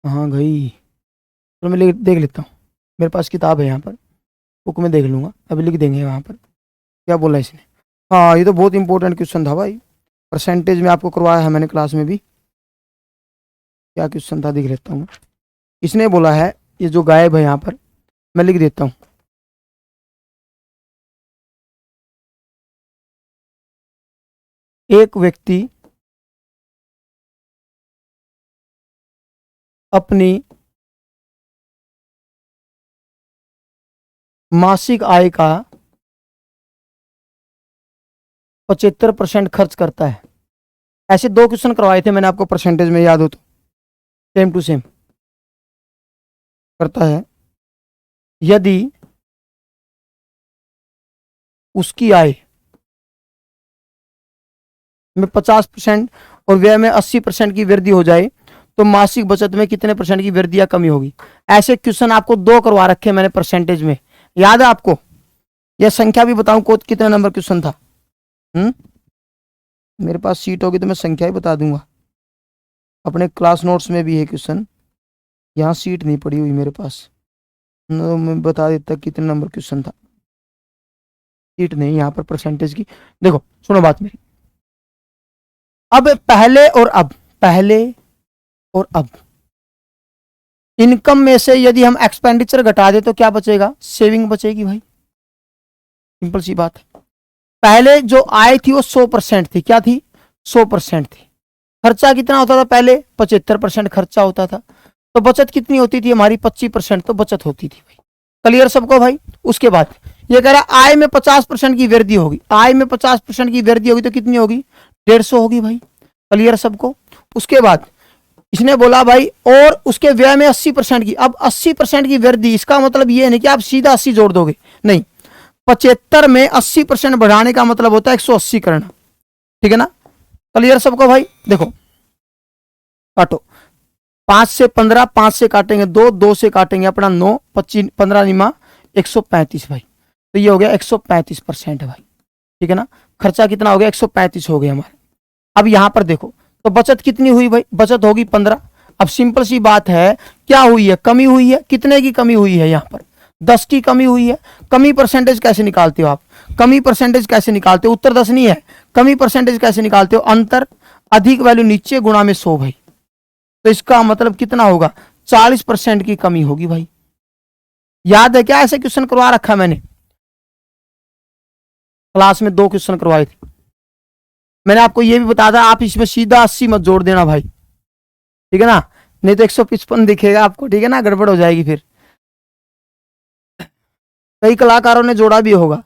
कहाँ गई? तो मैं देख लेता हूँ, मेरे पास किताब है यहाँ पर, बुक में देख लूंगा, अभी लिख देंगे वहाँ पर क्या बोला इसने। हाँ, ये तो बहुत इंपॉर्टेंट क्वेश्चन था भाई, परसेंटेज में आपको करवाया है मैंने क्लास में भी। क्या क्वेश्चन था, देख लेता हूँ। इसने बोला है, ये जो गायब है यहाँ पर, मैं लिख देता हूँ। एक व्यक्ति अपनी मासिक आय का 75% खर्च करता है। ऐसे 2 क्वेश्चन करवाए थे मैंने आपको, परसेंटेज में याद हो तो, सेम टू सेम करता है। यदि उसकी आय में 50% और व्यय में 80% की वृद्धि हो जाए तो मासिक बचत में कितने % की वृद्धि या कमी होगी। ऐसे क्वेश्चन आपको 2 करवा रखे मैंने परसेंटेज में, याद है आपको? यह संख्या भी बताऊं को कितने नंबर क्वेश्चन था? मेरे पास सीट होगी तो मैं संख्या ही बता दूंगा। अपने क्लास नोट्स में भी है क्वेश्चन, यहाँ सीट नहीं पड़ी हुई मेरे पास, मैं बता देता कितने नंबर क्वेश्चन था। सीट नहीं यहाँ पर परसेंटेज की। देखो सुनो बात मेरी, अब पहले और अब, पहले और अब इनकम में से यदि हम एक्सपेंडिचर घटा दे तो क्या बचेगा? सेविंग बचेगी भाई, सिंपल सी बात है। पहले जो आय थी वो 100% थी, क्या थी? 100% थी। खर्चा कितना होता था पहले? 75% खर्चा होता था। तो बचत कितनी होती थी हमारी? 25% तो बचत होती थी भाई। क्लियर सबको भाई? उसके बाद ये कह रहा आय में 50% की वृद्धि होगी। आय में 50% की वृद्धि होगी तो कितनी होगी? 150 होगी भाई। क्लियर सबको? उसके बाद इसने बोला भाई और उसके व्यय में 80% की। अब 80% की वृद्धि, इसका मतलब ये नहीं कि आप सीधा 80 जोड़ दोगे, नहीं, 75 में 80% बढ़ाने का मतलब होता है 180 करना, ठीक है ना। क्लियर सबको भाई? देखो काटो, 5 से 15, 5 से काटेंगे 2, 2 से काटेंगे अपना 9, 25, 15 निमा 135 भाई। तो ये हो गया 135% भाई। ठीक है ना। खर्चा कितना हो गया, 135 हो गया हमारा। अब यहां पर देखो तो बचत कितनी हुई भाई, बचत होगी 15। अब सिंपल सी बात है, क्या हुई है, कमी हुई है। कितने की कमी हुई है, यहां पर 10 की कमी हुई है। कमी परसेंटेज कैसे निकालते हो आप, कमी परसेंटेज कैसे निकालते हो, उत्तर 10 नहीं है, कमी परसेंटेज कैसे निकालते हो, अंतर अधिक वैल्यू नीचे गुणा में 100 भाई। तो इसका मतलब कितना होगा, 40% की कमी होगी भाई। याद है क्या, ऐसे क्वेश्चन करवा रखा मैंने, क्लास में 2 क्वेश्चन करवाए थे मैंने। आपको यह भी बताया था आप इसमें सीधा 80 मत जोड़ देना भाई, ठीक है ना, नहीं तो 155 दिखेगा आपको, ठीक है ना, गड़बड़ हो जाएगी फिर। कई कलाकारों ने जोड़ा भी होगा,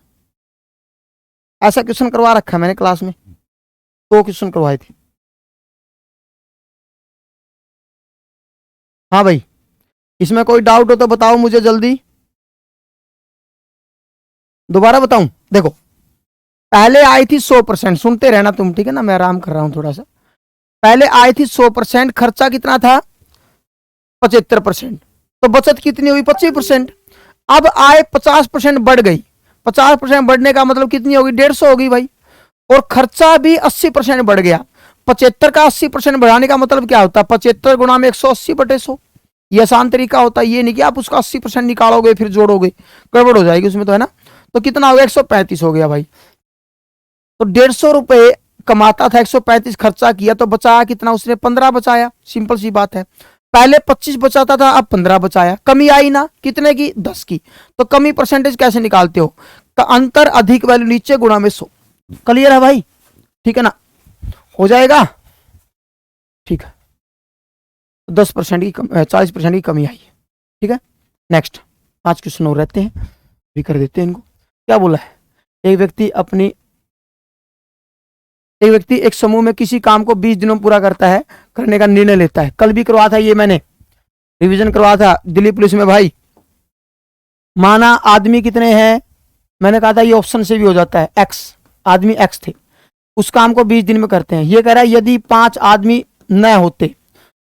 ऐसा क्वेश्चन करवा रखा है मैंने क्लास में, 2 क्वेश्चन करवाए थे। हाँ भाई, इसमें कोई डाउट हो तो बताओ मुझे जल्दी, दोबारा बताऊं। देखो पहले आई थी 100%, सुनते रहना तुम, ठीक है ना, मैं आराम कर रहा हूं थोड़ा सा। पहले आई थी 100%, खर्चा कितना था 75%, तो बचत कितनी हुई 25%। अब आय 50% बढ़ गई, 50% बढ़ने का मतलब कितनी होगी, 150 होगी भाई। और खर्चा भी 80% बढ़ गया। 75 का 80% बढ़ाने का मतलब क्या होता है, 75 गुणा में 180/100। ये आसान तरीका होता है, ये नहीं कि आप उसका 80% निकालोगे फिर जोड़ोगे, गड़बड़ हो जाएगी उसमें, तो है ना। तो कितना हो गया, 135 हो गया भाई। तो 150 रुपए कमाता था, 135 खर्चा किया, तो बचाया कितना उसने, 15 बचाया। सिंपल सी बात है, पहले 25 बचाता था, अब 15 बचाया। कमी आई ना, कितने की, 10 की। तो कमी परसेंटेज कैसे निकालते हो, तो अंतर अधिक वैल्यू नीचे गुणा में 100। क्लियर है भाई, ठीक है ना, हो जाएगा, ठीक है। 10% की 40% की कमी आई है, ठीक है। नेक्स्ट 5 क्वेश्चन और रहते हैं, भी कर देते हैं इनको। क्या बोला है, एक व्यक्ति एक समूह में किसी काम को 20 दिनों में पूरा करता है, करने का निर्णय लेता है। कल भी करवा था ये मैंने, रिवीजन करवा था दिल्ली पुलिस में भाई। माना आदमी कितने हैं, मैंने कहा था ये ऑप्शन से भी हो जाता है, एक्स, आदमी एक्स थे, उस काम को 20 दिन में करते हैं। ये कह रहा है यदि 5 आदमी न होते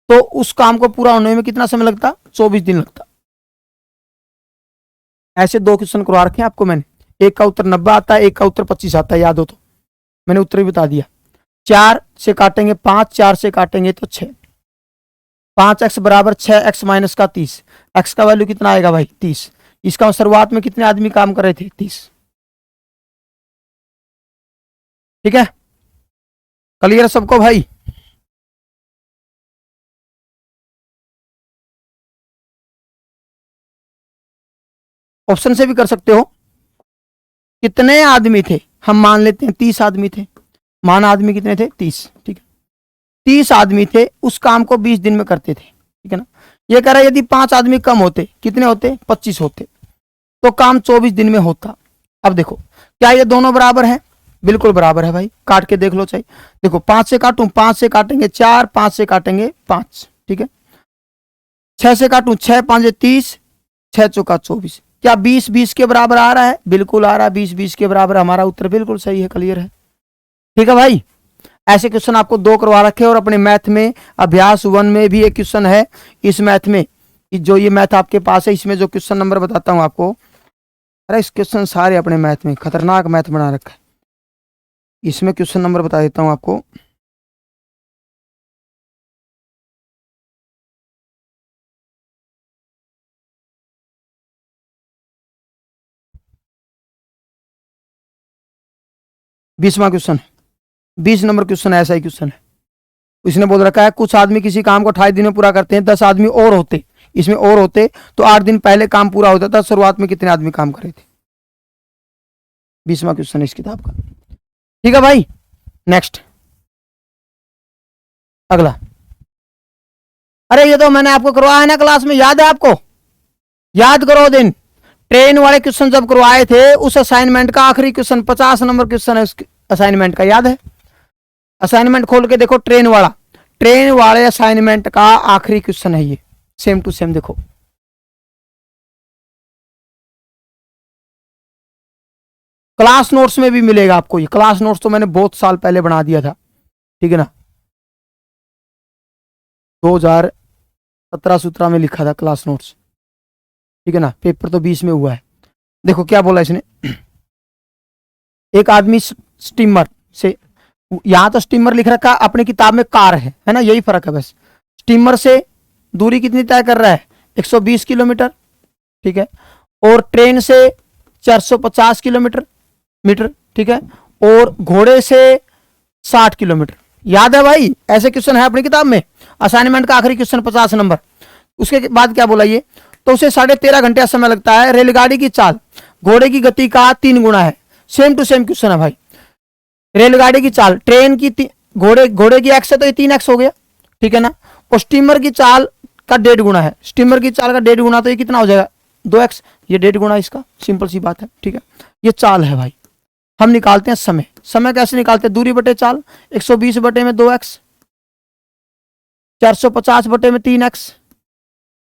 तो उस काम को पूरा होने में कितना समय लगता, 24 दिन लगता। ऐसे 2 क्वेश्चन करवा रखे हैं आपको मैंने, एक का उत्तर 90 आता है, एक का उत्तर 25 आता है, याद हो तो मैंने उत्तर भी बता दिया। 4 से काटेंगे 5, 4 से काटेंगे तो 6, 5x बराबर 6x माइनस का 30, x का वैल्यू कितना आएगा भाई 30। इसका शुरुआत में कितने आदमी काम कर रहे थे, 30, ठीक है। क्लियर सबको भाई, ऑप्शन से भी कर सकते हो। कितने आदमी थे, हम मान लेते हैं 30 आदमी थे, मान आदमी कितने थे 30, ठीक है। 30 आदमी थे, उस काम को 20 दिन में करते थे, ठीक है ना। ये कह रहा है यदि 5 आदमी कम होते, कितने होते, 25 होते, तो काम 24 दिन में होता। अब देखो क्या ये दोनों बराबर हैं, बिल्कुल बराबर है भाई, काट के देख लो चाहिए। देखो 5 से काटूं, 5 से काटेंगे 4, 5 से काटेंगे 5, ठीक है। 6 से काटूं, 6 5 30, 6 चौका 24, क्या 20 20 के बराबर आ रहा है, बिल्कुल आ रहा है, 20 20 के बराबर। हमारा उत्तर बिल्कुल सही है, क्लियर है, ठीक है भाई। ऐसे क्वेश्चन आपको 2 करवा रखे, और अपने मैथ में अभ्यास 1 में भी एक क्वेश्चन है। इस मैथ में जो ये मैथ आपके पास है, इसमें जो क्वेश्चन नंबर बताता हूं आपको, अरे इस क्वेश्चन सारे अपने मैथ में खतरनाक मैथ बना रखा है। इसमें क्वेश्चन नंबर बता देता हूं आपको, बीसवां क्वेश्चन, 20 नंबर क्वेश्चन, ऐसा ही क्वेश्चन है। इसने बोल रखा है कुछ आदमी किसी काम को 28 दिन में पूरा करते हैं, 10 आदमी और होते, इसमें और होते तो 8 दिन पहले काम पूरा होता था, शुरुआत में कितने आदमी काम कर रहे थे। 20वां क्वेश्चन है इस किताब का, ठीक है भाई। नेक्स्ट अगला, अरे ये तो मैंने आपको करवाया है ना क्लास में, याद है आपको, याद करो दिन ट्रेन वाले क्वेश्चन जब करवाए थे, उस असाइनमेंट का आखिरी क्वेश्चन 50 नंबर क्वेश्चन है उस असाइनमेंट का, याद है। असाइनमेंट खोल के देखो, ट्रेन वाले असाइनमेंट का आखिरी क्वेश्चन है ये, सेम टू सेम देखो। क्लास नोट्स में भी मिलेगा आपको ये, क्लास नोट्स तो मैंने बहुत साल पहले बना दिया था, ठीक है ना, 2017-17 में लिखा था क्लास नोट्स, ठीक है ना। पेपर तो 20 में हुआ है। देखो क्या बोला इसने, एक आदमी स्टीमर से, यहां तो स्टीमर लिख रखा है, अपनी किताब में कार है ना, यही फर्क है बस। स्टीमर से दूरी कितनी तय कर रहा है, 120 किलोमीटर, ठीक है। और ट्रेन से 450 किलोमीटर मीटर, ठीक है। और घोड़े से 60 किलोमीटर। याद है भाई, ऐसे क्वेश्चन है अपनी किताब में, असाइनमेंट का आखिरी क्वेश्चन 50 नंबर। उसके बाद क्या बोला ये, तो उसे 13.5 घंटे समय लगता है। रेलगाड़ी की चाल घोड़े की गति का 3 गुना है। सेम टू सेम क्वेश्चन है भाई। रेलगाड़ी की चाल, ट्रेन की घोड़े की एक्स है तो ये 3x हो गया, ठीक है ना। और स्टीमर की चाल का 1.5 गुना है। स्टीमर की चाल का 1.5 गुना, तो ये कितना हो जाएगा, 2x। ये 1.5 गुना इसका, सिंपल सी बात है, ठीक है। ये चाल है भाई। हम निकालते हैं समय। समय कैसे निकालते हैं, दूरी बटे चाल, 120 बटे में 2x, 450 बटे में 3x।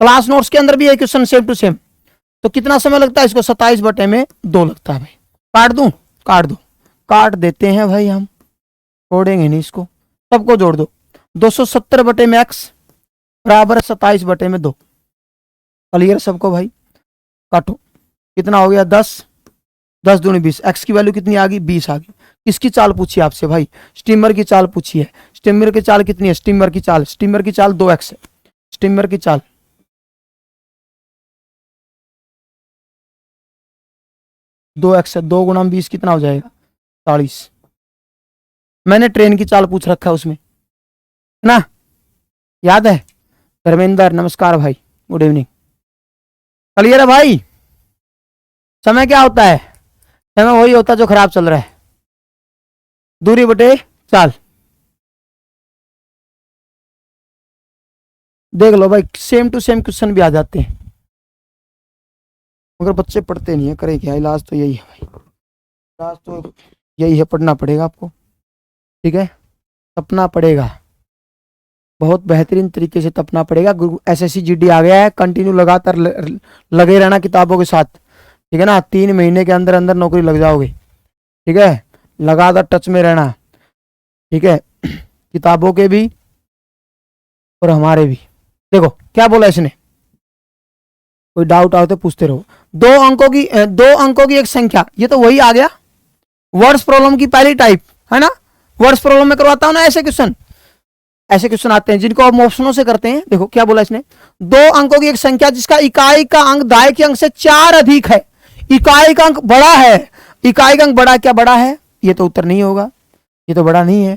क्लास नोट्स के अंदर भी है क्वेश्चन सेम टू सेम। तो कितना समय लगता है इसको, 27 बटे में 2 लगता है भाई। काट दूं, काट दो, काट देते हैं भाई, हम छोड़ेंगे नहीं इसको, सबको जोड़ दो। 270 बटे में x बराबर 27 बटे में 2। क्लियर सबको भाई, काटो, कितना हो गया 10, 10 दूनी 20। एक्स की वैल्यू कितनी आ गई, 20 आ गई। किसकी चाल पूछी आपसे भाई, स्टीमर की चाल पूछी है। स्टीमर की चाल कितनी है, स्टीमर की चाल 2x है। स्टीमर की चाल 2x है, 2 गुना 20 कितना हो जाएगा, 40। मैंने ट्रेन की चाल पूछ रखा है उसमें, है ना, याद है। धर्मेंद्र नमस्कार भाई, गुड इवनिंग। क्लियर है भाई। समय क्या होता है, समय वही होता है जो खराब चल रहा है, दूरी बटे चाल। देख लो भाई, सेम टू सेम क्वेश्चन भी आ जाते हैं, मगर बच्चे पढ़ते नहीं है, करे क्या, इलाज तो यही है भाई, इलाज तो यही है, पढ़ना पड़ेगा आपको, ठीक है, तपना पड़ेगा, बहुत बेहतरीन तरीके से तपना पड़ेगा। SSC GD आ गया है, कंटिन्यू लगातार लगे रहना किताबों के साथ, ठीक है ना। 3 महीने के अंदर अंदर नौकरी लग जाओगे, ठीक है। लगातार टच में रहना, ठीक है, किताबों के भी और हमारे भी। देखो क्या बोला इसने, कोई डाउट आओ तो पूछते रहो। 2 अंकों की एक संख्या, ये तो वही आ गया वर्ड्स प्रॉब्लम की पहली टाइप, है ना। वर्ड्स प्रॉब्लम में करवाता हूं ना ऐसे क्वेश्चन, ऐसे क्वेश्चन आते हैं जिनको आप ऑप्शनों से करते हैं। देखो क्या बोला इसने, 2 अंकों की एक संख्या जिसका इकाई का अंक दाएं के अंक से 4 अधिक है। इकाई का अंक बड़ा है, इकाई का अंक बड़ा, क्या बड़ा है, ये तो उत्तर नहीं होगा, ये तो बड़ा नहीं है।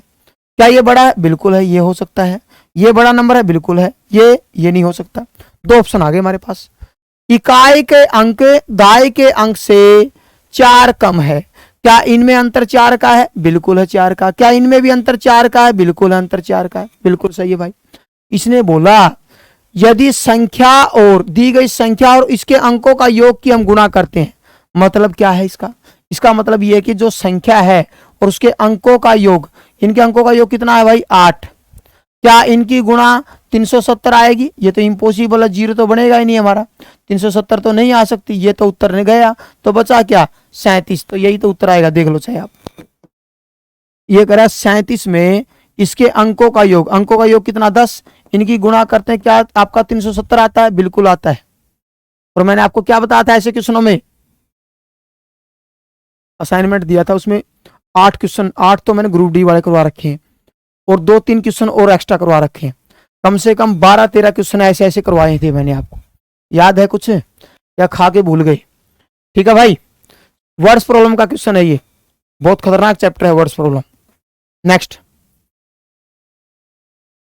क्या ये बड़ा है, बिल्कुल है, ये हो सकता है। ये बड़ा नंबर है, बिल्कुल है, ये नहीं हो सकता। 2 ऑप्शन आ गए हमारे पास। इकाई के अंक दाएं के अंक से 4 कम है, क्या इनमें अंतर 4 का है, बिल्कुल है 4 का। क्या इनमें भी अंतर 4 का है, बिल्कुल है अंतर 4 का है, बिल्कुल सही है भाई। इसने बोला यदि संख्या और दी गई संख्या और इसके अंकों का योग की हम गुणा करते हैं, मतलब क्या है इसका, इसका मतलब यह है कि जो संख्या है और उसके अंकों का योग, इनके अंकों का योग कितना है भाई, 8। क्या इनकी गुणा 370 आएगी, ये तो इम्पॉसिबल है, 0 तो बनेगा ही नहीं हमारा, 370 तो नहीं आ सकती, ये तो उत्तर नहीं गया। तो बचा क्या, 37। तो यही तो उत्तर आएगा, देख लो चाहे आप। ये करा 37 में इसके अंकों का योग, अंकों का योग कितना 10, इनकी गुणा करते हैं, क्या आपका 370 आता है, बिल्कुल आता है। और मैंने आपको क्या बताया था ऐसे क्वेश्चनों में, असाइनमेंट दिया था उसमें 8 क्वेश्चन, 8 तो मैंने ग्रुप डी वाले करवा रखे हैं और 2-3 क्वेश्चन और एक्स्ट्रा करवा रखे हैं। कम से कम 12-13 क्वेश्चन ऐसे ऐसे करवाए थे मैंने आपको, याद है कुछ या खा के भूल गए, ठीक है भाई। वर्ड्स प्रॉब्लम का क्वेश्चन है ये, बहुत खतरनाक चैप्टर है वर्ड्स प्रॉब्लम। नेक्स्ट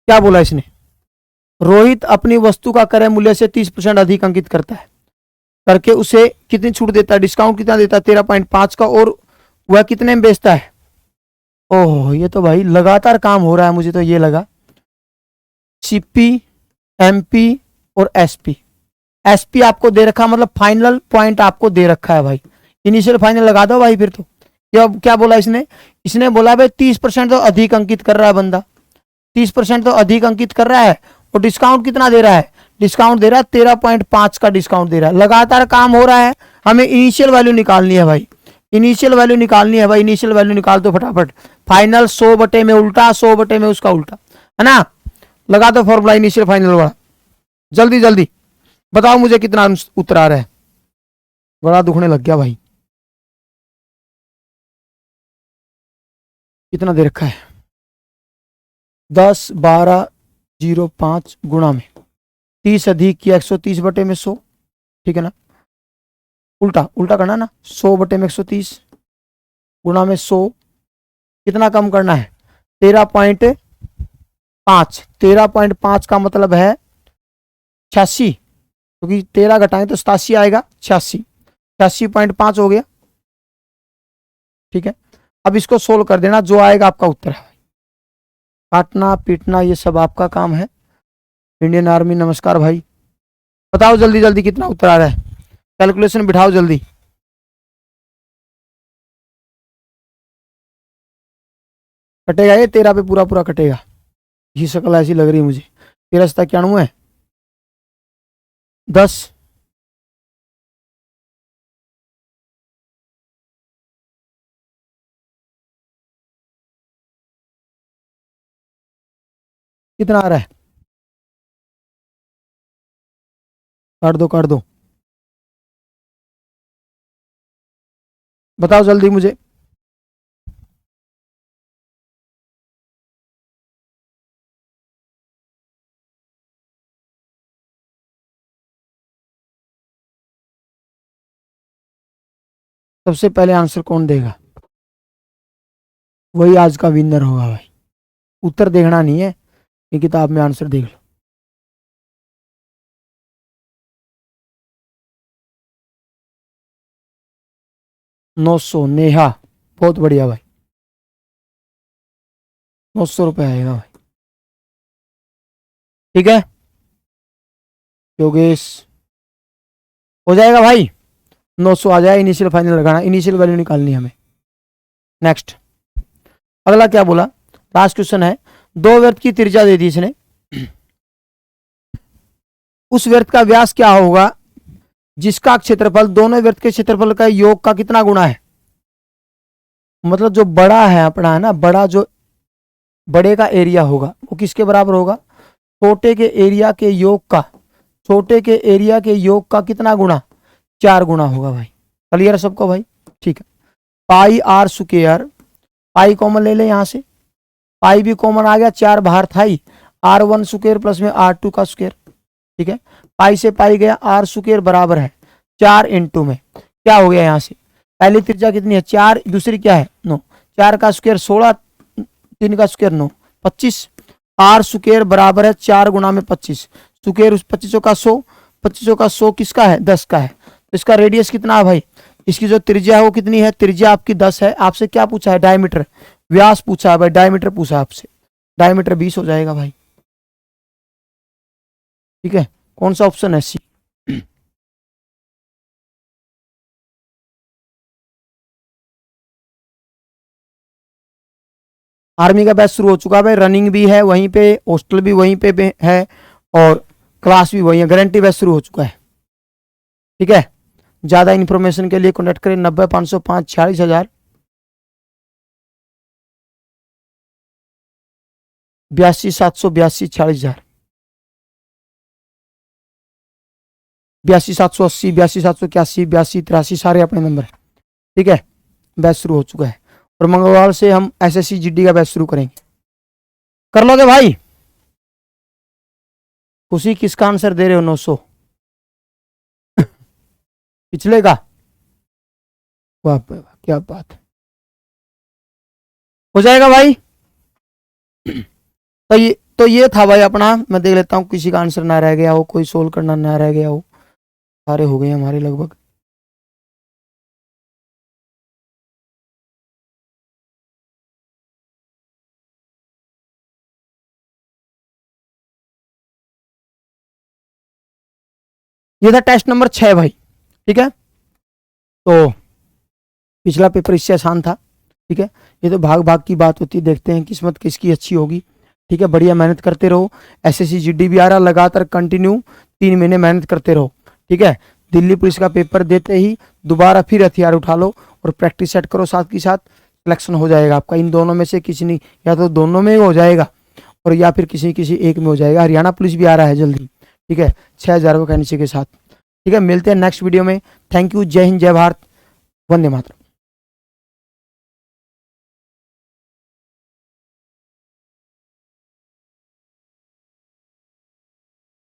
क्या बोला इसने, रोहित अपनी वस्तु का क्रय मूल्य से 30% अधिक अंकित करता है, करके उसे कितनी छूट देता है, डिस्काउंट कितना देता है, 13.5 का, और वह कितने में बेचता है। ओह ये तो भाई लगातार काम हो रहा है, मुझे तो ये लगा CP MP और SP। SP आपको दे रखा, मतलब फाइनल पॉइंट आपको दे रखा है भाई, इनिशियल फाइनल लगा दो भाई। फिर तो क्या बोला इसने, इसने बोला भाई 30% तो अधिक अंकित कर रहा है बंदा, 30% तो अधिक अंकित कर रहा है, और डिस्काउंट कितना दे रहा है, डिस्काउंट दे रहा है 13.5 का डिस्काउंट दे रहा है। लगातार काम हो रहा है, हमें इनिशियल वैल्यू निकालनी है भाई, इनिशियल वैल्यू निकालनी है भाई। इनिशियल वैल्यू निकाल दो फटाफट, फाइनल 100 बटे में उल्टा, 100 बटे में उसका उल्टा, है ना। लगा दो फॉर्मूला इनिशियल फाइनल वाला, जल्दी जल्दी बताओ मुझे कितना उत्तर आ रहा है। बड़ा दुखने लग गया भाई। कितना दे रखा है 10, 12, 05 गुणा में 30 अधिक किया 130 बटे में 100, ठीक है ना, उल्टा उल्टा करना ना, 100 बटे में 130 गुणा में 100, कितना कम करना है 13.5, 13.5 का मतलब है 86, क्योंकि 13 घटाएं तो 87 आएगा, 86.5 हो गया, ठीक है। अब इसको सोल्व कर देना, जो आएगा आपका उत्तर है। काटना पीटना ये सब आपका काम है। इंडियन आर्मी नमस्कार भाई, बताओ जल्दी जल्दी कितना उत्तर आ रहा है, कैलकुलेशन बिठाओ जल्दी। कटेगा ये 13 पे पूरा पूरा कटेगा, ये शक्ल ऐसी लग रही है मुझे। 13 है 10, कितना आ रहा है, काट दो बताओ जल्दी मुझे। सबसे पहले आंसर कौन देगा वही आज का विनर होगा भाई। उत्तर देखना नहीं है, ये किताब में आंसर देख लो। ₹900 नेहा, बहुत बढ़िया भाई, ₹900 आएगा भाई, ठीक है। योगेश हो जाएगा भाई, 900 आ जाए, इनिशियल फाइनल लगाना, इनिशियल वैल्यू निकालनी है हमें। नेक्स्ट अगला क्या बोला, लास्ट क्वेश्चन है, दो वृत्त की त्रिज्या दे दी इसने, उस वृत्त का व्यास क्या होगा जिसका क्षेत्रफल दोनों वृत्त के क्षेत्रफल का योग का कितना गुना है। मतलब जो बड़ा है अपना है ना, बड़ा जो बड़े का एरिया होगा वो किसके बराबर होगा, छोटे के एरिया के योग का, छोटे के एरिया के योग का कितना गुना, 4 गुना होगा भाई। क्लियर है सबको भाई, ठीक है। पाई आर स्क्वायर, पाई कॉमन ले ले यहां से, पाई भी कॉमन आ गया, 4 बाहर था ही, R1 स्क्वायर प्लस में R2 का स्क्वायर, ठीक है। पाई से पाई गया, R स्क्वायर बराबर है 4 इंटू में क्या हो गया, यहाँ से पहली त्रिज्या कितनी है 4, दूसरी क्या है 9, 4 का स्क्वायर 16, 3 का स्क्वायर 9, 25, R स्क्वायर बराबर है 4 गुना में 25, स्क्वायर 25 का 100, 25 का 100 किसका है 10 का है, तो इसका रेडियस कितना है भाई, इसकी जो त्रिज्या है वो कितनी है, त्रिज्या आपकी 10 है। आपसे क्या पूछा है, डायमीटर, व्यास पूछा है भाई, डायमीटर पूछा है आपसे, डायमीटर 20 हो जाएगा भाई, ठीक है। कौन सा ऑप्शन है, सी। आर्मी का बैच शुरू हो चुका है भाई, रनिंग भी है वहीं पे, हॉस्टल भी वहीं पे है और क्लास भी वहीं है, गारंटी बैच शुरू हो चुका है, ठीक है। ज्यादा इन्फॉर्मेशन के लिए कॉन्टेक्ट करें 90 505 46,000, 82 782 46,000, 82 780, 82 781, 82 83, सारे अपने नंबर है, ठीक है। बैच शुरू हो चुका है और मंगलवार से हम SSC GD का बैच शुरू करेंगे, कर लोगे भाई। खुशी किसका आंसर दे रहे हो, 900 पिछले का, वाह क्या बात है, हो जाएगा भाई। तो ये था भाई अपना, मैं देख लेता हूँ किसी का आंसर ना रह गया हो, कोई सोल्व करना ना रह गया हो, सारे हो गए हमारे लगभग। ये था टेस्ट नंबर 6 भाई, ठीक है। तो पिछला पेपर इससे आसान था, ठीक है। ये तो भाग भाग की बात होती है, देखते हैं किस्मत किसकी अच्छी होगी, ठीक है। बढ़िया मेहनत करते रहो, SSC GD भी आ रहा, लगातार कंटिन्यू 3 महीने मेहनत करते रहो, ठीक है। दिल्ली पुलिस का पेपर देते ही दोबारा फिर हथियार उठा लो और प्रैक्टिस सेट करो, साथ के साथ सिलेक्शन हो जाएगा आपका। इन दोनों में से किसी नहीं, या तो दोनों में हो जाएगा और या फिर किसी एक में हो जाएगा। हरियाणा पुलिस भी आ रहा है जल्दी, ठीक है, 6,000 वैकेंसी के साथ, ठीक है। मिलते हैं नेक्स्ट वीडियो में, थैंक यू, जय हिंद, जय भारत, वंदे मातरम।